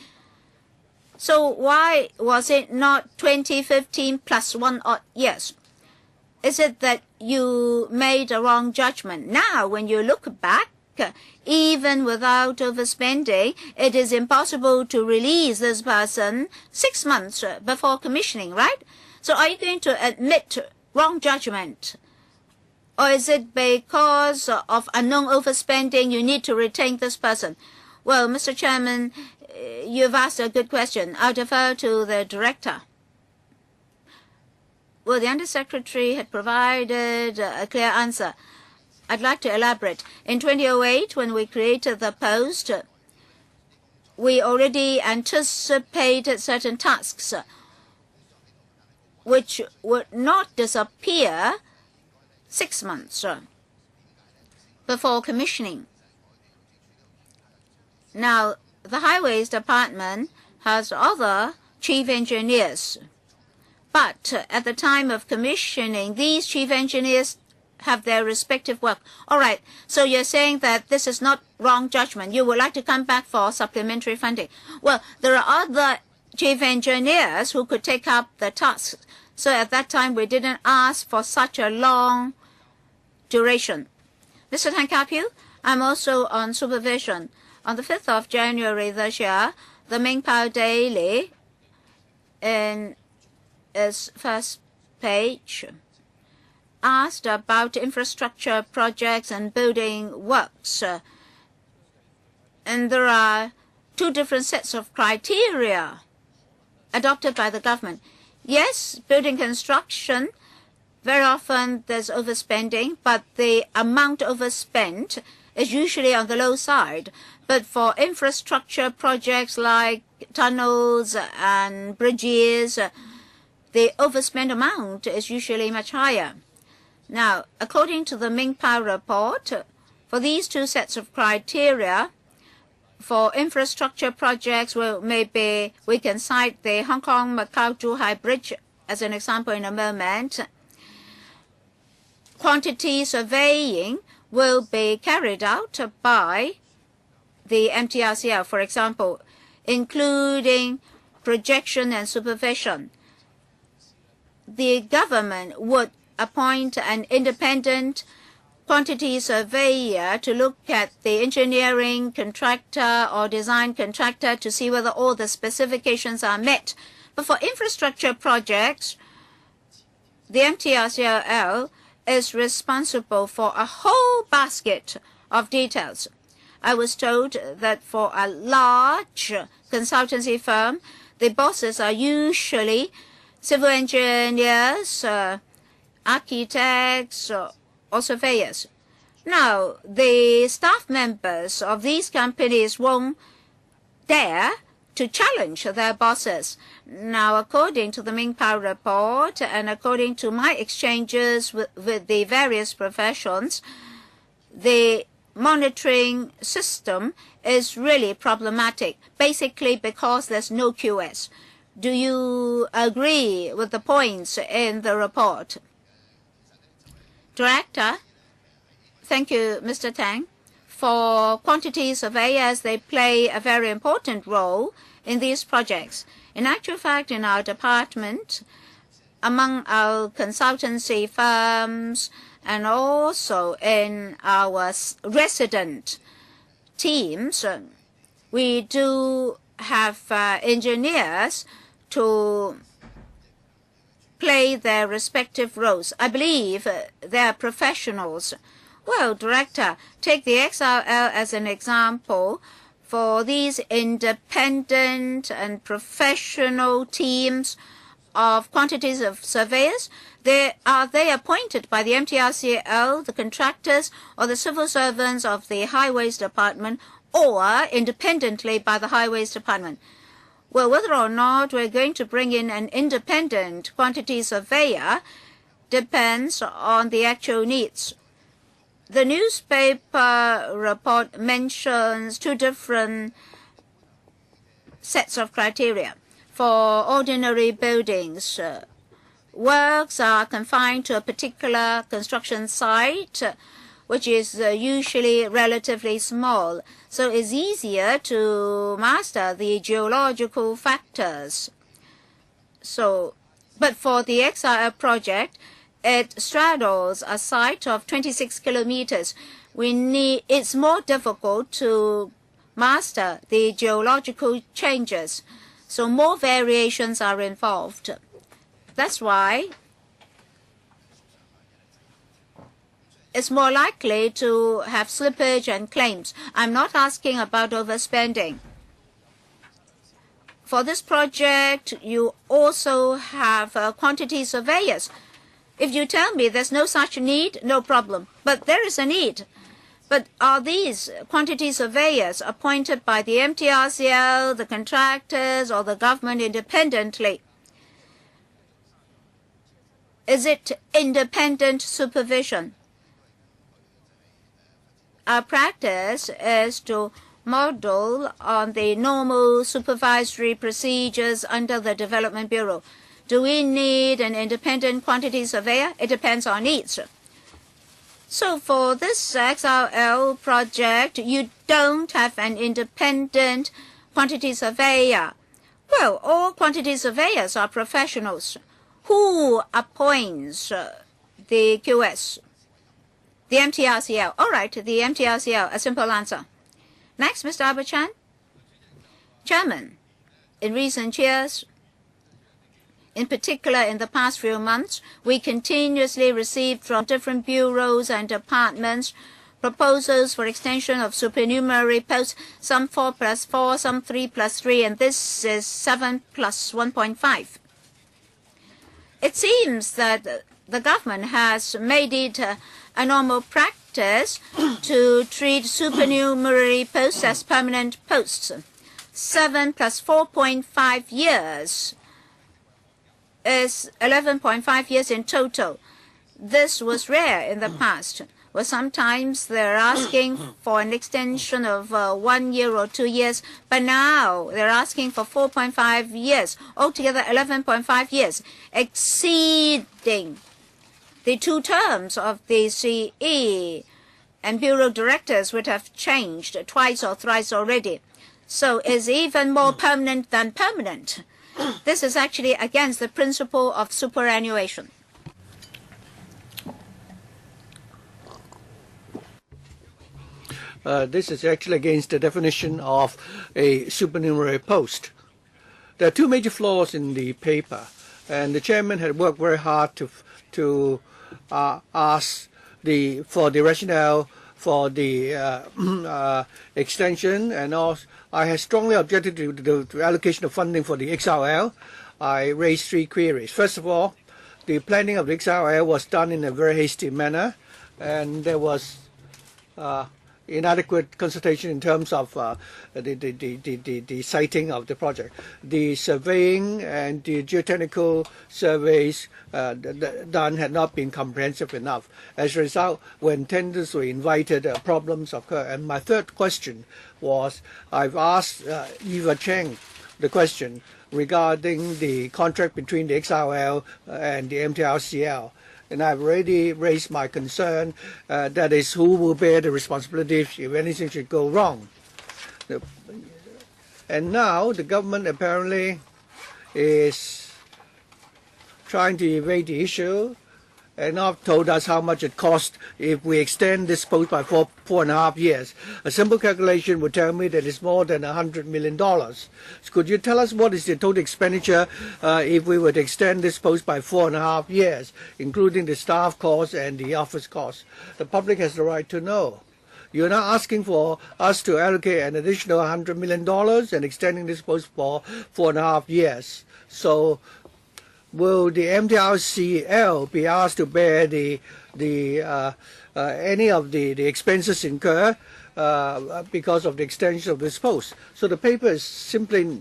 So why was it not 2015 plus 1 odd years? Is it that you made a wrong judgment? Now, when you look back, even without overspending, it is impossible to release this person 6 months before commissioning, right? So are you going to admit wrong judgment? Or is it because of unknown overspending you need to retain this person? Well, Mr. Chairman, you've asked a good question. I'll defer to the director. Well, the Undersecretary had provided a clear answer. I'd like to elaborate. In 2008, when we created the post, we already anticipated certain tasks which would not disappear 6 months before commissioning. Now, the Highways Department has other chief engineers, but at the time of commissioning, these chief engineers have their respective work. All right, so you're saying that this is not wrong judgment. You would like to come back for supplementary funding. Well, there are other chief engineers who could take up the tasks. So at that time, we didn't ask for such a long duration. Mr. Tan Ka-piu, I'm also on supervision. On the 5th of January this year, the Mingpao Daily, in its first page, asked about infrastructure projects and building works. And there are two different sets of criteria adopted by the government. Yes, building construction, very often there's overspending, but the amount overspent is usually on the low side. But for infrastructure projects like tunnels and bridges, the overspent amount is usually much higher. Now, according to the Mingpao report, for these two sets of criteria, for infrastructure projects, well, maybe we can cite the Hong Kong-Macau-Zhuhai Bridge as an example in a moment. Quantity surveying will be carried out by the MTRCL, for example, including projection and supervision. The government would appoint an independent quantity surveyor to look at the engineering contractor or design contractor to see whether all the specifications are met. But for infrastructure projects, the MTRCL is responsible for a whole basket of details. I was told that for a large consultancy firm, the bosses are usually civil engineers, architects, or surveyors. Now, the staff members of these companies won't dare to challenge their bosses. Now, according to the Mingpao report and according to my exchanges with the various professions, the monitoring system is really problematic, basically because there's no QS. Do you agree with the points in the report? Director, thank you, Mr. Tang. For quantity surveyors, they play a very important role in these projects. In actual fact, in our department, among our consultancy firms and also in our resident teams, we do have engineers to play their respective roles. I believe they are professionals. Well, Director, take the XRL as an example. For these independent and professional teams of quantities of surveyors, are they appointed by the MTRCL, the contractors, or the civil servants of the Highways Department, or independently by the Highways Department? Well, whether or not we're going to bring in an independent quantity surveyor depends on the actual needs. The newspaper report mentions two different sets of criteria. For ordinary buildings, works are confined to a particular construction site, which is usually relatively small, so it's easier to master the geological factors. But for the XRL project, it straddles a site of 26 kilometers. It's more difficult to master the geological changes, so more variations are involved. That's why it's more likely to have slippage and claims. I'm not asking about overspending. For this project, you also have quantity surveyors. If you tell me there's no such need, no problem. But there is a need. But are these quantity surveyors appointed by the MTRCL, the contractors, or the government independently? Is it independent supervision? Our practice is to model on the normal supervisory procedures under the Development Bureau. Do we need an independent quantity surveyor? It depends on needs. So for this XRL project, you don't have an independent quantity surveyor. Well, all quantity surveyors are professionals. Who appoints the QS? The MTRCL. All right, the MTRCL, a simple answer. Next, Mr. Albert Chan. Chairman, in recent years, In particular, in the past few months, we continuously received from different bureaus and departments proposals for extension of supernumerary posts, some 4+4, some 3+3, and this is 7+1.5. It seems that the government has made it a normal practice to treat supernumerary posts as permanent posts. 7+4.5 years is 11.5 years in total. This was rare in the past. Well, sometimes they're asking for an extension of 1 year or 2 years, but now they're asking for 4.5 years, altogether 11.5 years, exceeding the 2 terms of the CE, and bureau directors would have changed twice or thrice already. So it's even more permanent than permanent. This is actually against the principle of superannuation. This is actually against the definition of a supernumerary post. There are 2 major flaws in the paper, and the chairman had worked very hard to ask for the rationale for the extension, and also I have strongly objected to the allocation of funding for the XRL. I raised 3 queries. First of all, the planning of the XRL was done in a very hasty manner, and there was inadequate consultation in terms of the siting of the project. The surveying and the geotechnical surveys done had not been comprehensive enough. As a result, when tenders were invited, problems occur. And my third question was, I've asked Eva Cheng the question regarding the contract between the XRL and the MTRCL. And I've already raised my concern, that is, who will bear the responsibility if anything should go wrong. And now the government apparently is trying to evade the issue and not told us how much it costs if we extend this post by 4.5 years. A simple calculation would tell me that it's more than $100 million. So could you tell us what is the total expenditure if we were to extend this post by 4.5 years, including the staff costs and the office costs? The public has the right to know. You're not asking for us to allocate an additional $100 million and extending this post for 4.5 years. So will the MTRCL be asked to bear any of the expenses incurred because of the extension of this post? So the paper is simply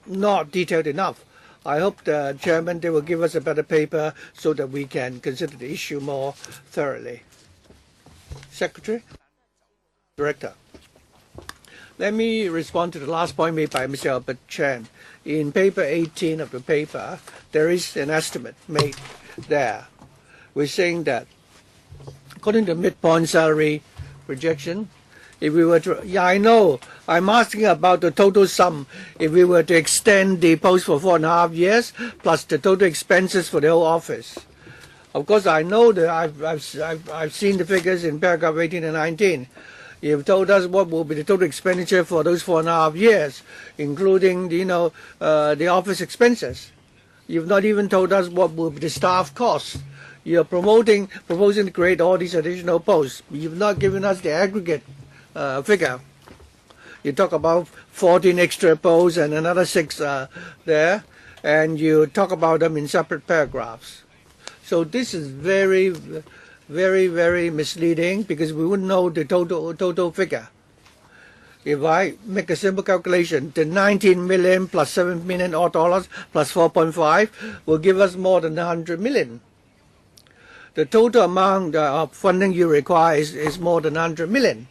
not detailed enough. I hope the chairman they will give us a better paper so that we can consider the issue more thoroughly. Secretary, Director. Let me respond to the last point made by Mr. Albert Chan. In paper 18 of the paper, there is an estimate made there. We're saying that according to midpoint salary projection, if we were to, I know, I'm asking about the total sum. If we were to extend the post for 4.5 years, plus the total expenses for the whole office. Of course, I know that I've seen the figures in paragraph 18 and 19. You've told us what will be the total expenditure for those 4.5 years, including, the office expenses. You've not even told us what will be the staff costs. You're proposing to create all these additional posts. You've not given us the aggregate figure. You talk about 14 extra posts and another 6 there, and you talk about them in separate paragraphs. So this is very, very misleading because we wouldn't know the total figure. If I make a simple calculation, the 19 million plus 7 million odd dollars plus 4.5 will give us more than 100 million. The total amount of funding you require is more than 100 million.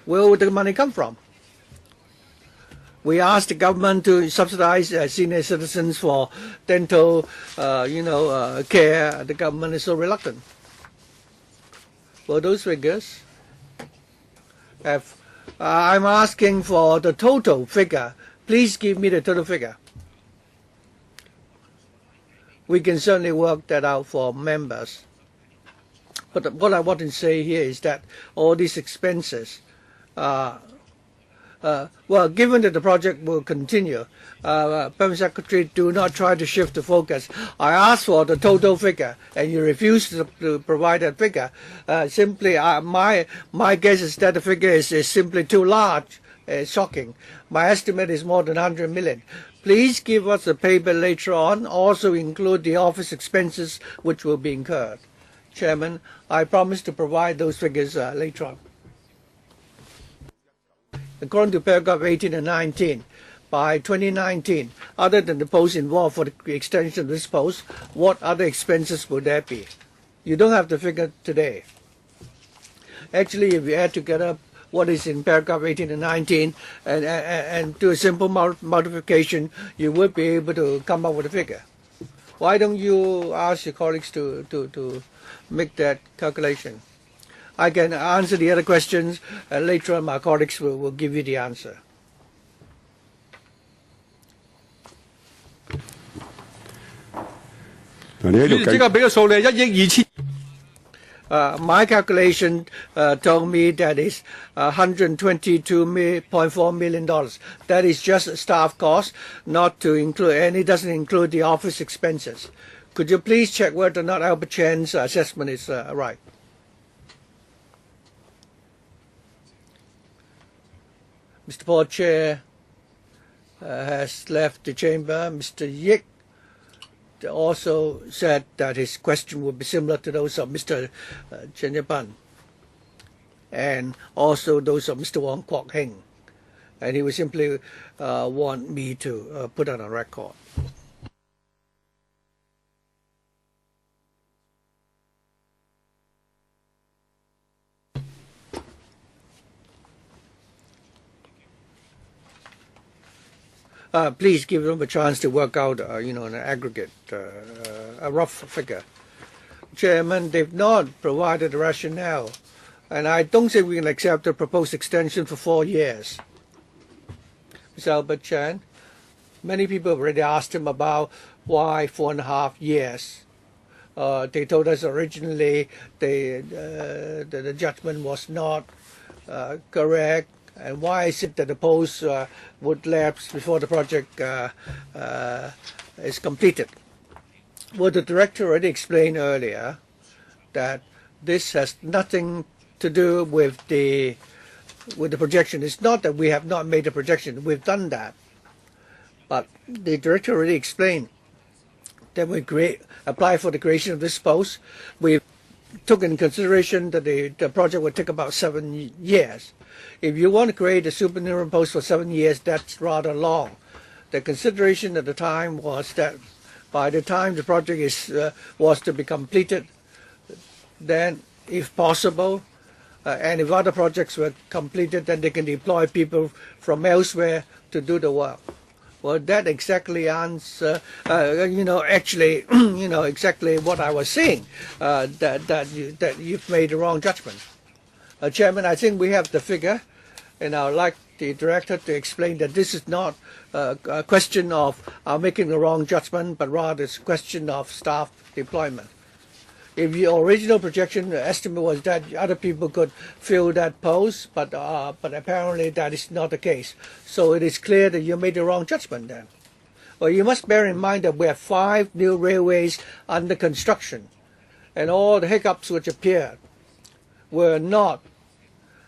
Where would the money come from? We asked the government to subsidize senior citizens for dental, care. The government is so reluctant. Well, those figures have. I'm asking for the total figure. Please give me the total figure. We can certainly work that out for members. But what I want to say here is that all these expenses Well, given that the project will continue, Permanent Secretary, do not try to shift the focus. I asked for the total figure, and you refused to provide that figure. Simply, my guess is that the figure is simply too large. Shocking. My estimate is more than 100 million. Please give us the paper later on. Also include the office expenses which will be incurred. Chairman, I promise to provide those figures later on. According to paragraph 18 and 19, by 2019, other than the post involved for the extension of this post, what other expenses would there be? You don't have the figure today. Actually, if you add together what is in paragraph 18 and 19 and do a simple multiplication, you would be able to come up with a figure. Why don't you ask your colleagues to make that calculation? I can answer the other questions, and later on my colleagues will give you the answer. My calculation told me that is $122.4 million. That is just staff cost, not to include, and it doesn't include the office expenses. Could you please check whether or not Albert Chan's assessment is right? Mr. Paul Chair has left the chamber. Mr. Yik also said that his question would be similar to those of Mr. Chen Yapan and also those of Mr. Wong Kwok Heng. And he would simply want me to put that on record. Please give them a chance to work out, an aggregate, a rough figure. Chairman, they've not provided a rationale, and I don't think we can accept the proposed extension for 4 years. Mr. Albert Chan, many people have already asked him about why 4.5 years. They told us originally the judgment was not correct. And why is it that the post would lapse before the project is completed? Well, the director already explained earlier that this has nothing to do with the projection. It's not that we have not made a projection. We've done that. But the director already explained that we apply for the creation of this post. We took in consideration that the project would take about 7 years. If you want to create a supernumerary post for 7 years, that's rather long. The consideration at the time was that by the time the project was to be completed, then if possible, and if other projects were completed, then they can deploy people from elsewhere to do the work. Well, that exactly answers, actually, exactly what I was saying, that you've made the wrong judgment. Chairman, I think we have the figure, and I would like the director to explain that this is not a question of making the wrong judgment, but rather it's a question of staff deployment. If your original projection estimate was that other people could fill that post, but apparently that is not the case. So it is clear that you made the wrong judgment then. Well, you must bear in mind that we have 5 new railways under construction, and all the hiccups which appeared were not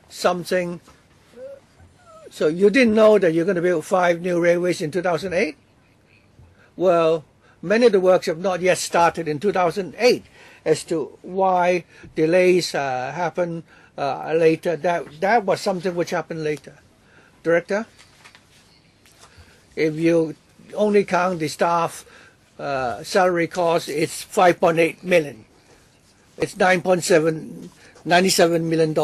something. So you didn't know that you're going to build 5 new railways in 2008? Well, many of the works have not yet started in 2008. As to why delays happen later, that was something which happened later. Director, if you only count the staff salary cost, it's 5.8 million. It's $97 million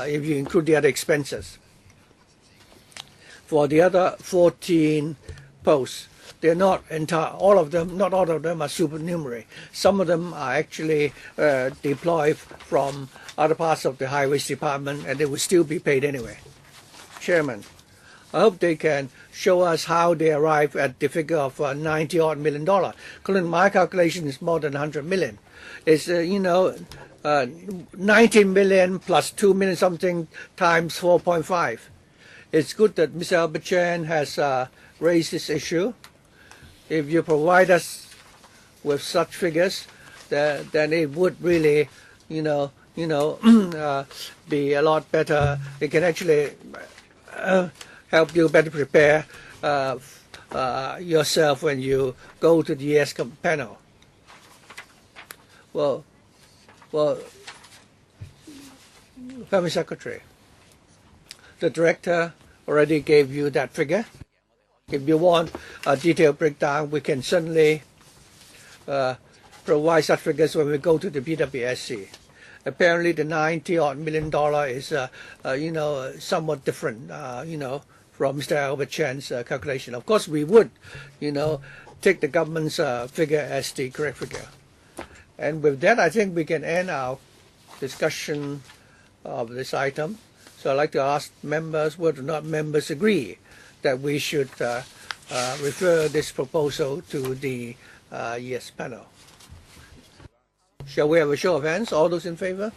if you include the other expenses. For the other 14 posts, they're not all of them are supernumerary. Some of them are actually deployed from other parts of the highways department, and they will still be paid anyway. Chairman, I hope they can show us how they arrive at the figure of $90-odd million. According to my calculation, it's more than 100 million. It's 19 million plus 2 million something times 4.5. it's good that Mr. Albert Chan has raised this issue. If you provide us with such figures, then it would really, be a lot better. It can actually help you better prepare yourself when you go to the ES panel. Well, Family Secretary, the director already gave you that figure. If you want a detailed breakdown, we can certainly provide such figures when we go to the PWSC. Apparently, the $90-odd million is, somewhat different, from Mr. Albert Chan's calculation. Of course, we would, take the government's figure as the correct figure. And with that, I think we can end our discussion of this item. So I'd like to ask members whether or not members agree that we should refer this proposal to the ES panel. Shall we have a show of hands? All those in favor?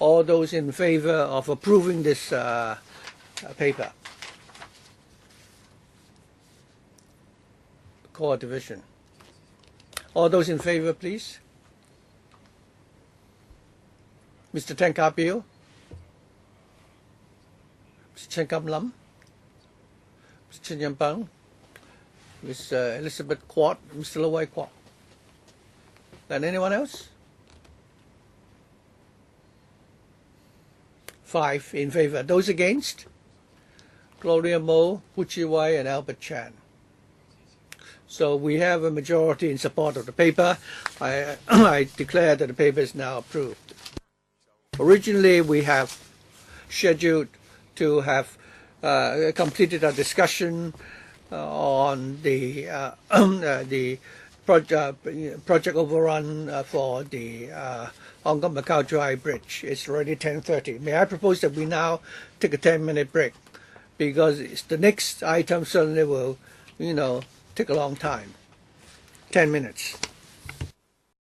All those in favor of approving this paper? Core division. All those in favor, please. Mr. Tan Ka Pio, Mr. Chen Kam Lam, Mr. Chen Yan Pang, Ms. Elizabeth Quat, Mr. Loi Quat. And anyone else? 5 in favor. Those against? Claudia MO, Pt1, and Albert Chan. So we have a majority in support of the paper. I declare that the paper is now approved. Originally, we have scheduled to have completed a discussion on the project overrun for the Hong Kong-Macau Dry Bridge. It's already 10:30. May I propose that we now take a 10-minute break, because the next item certainly will, take a long time. 10 minutes.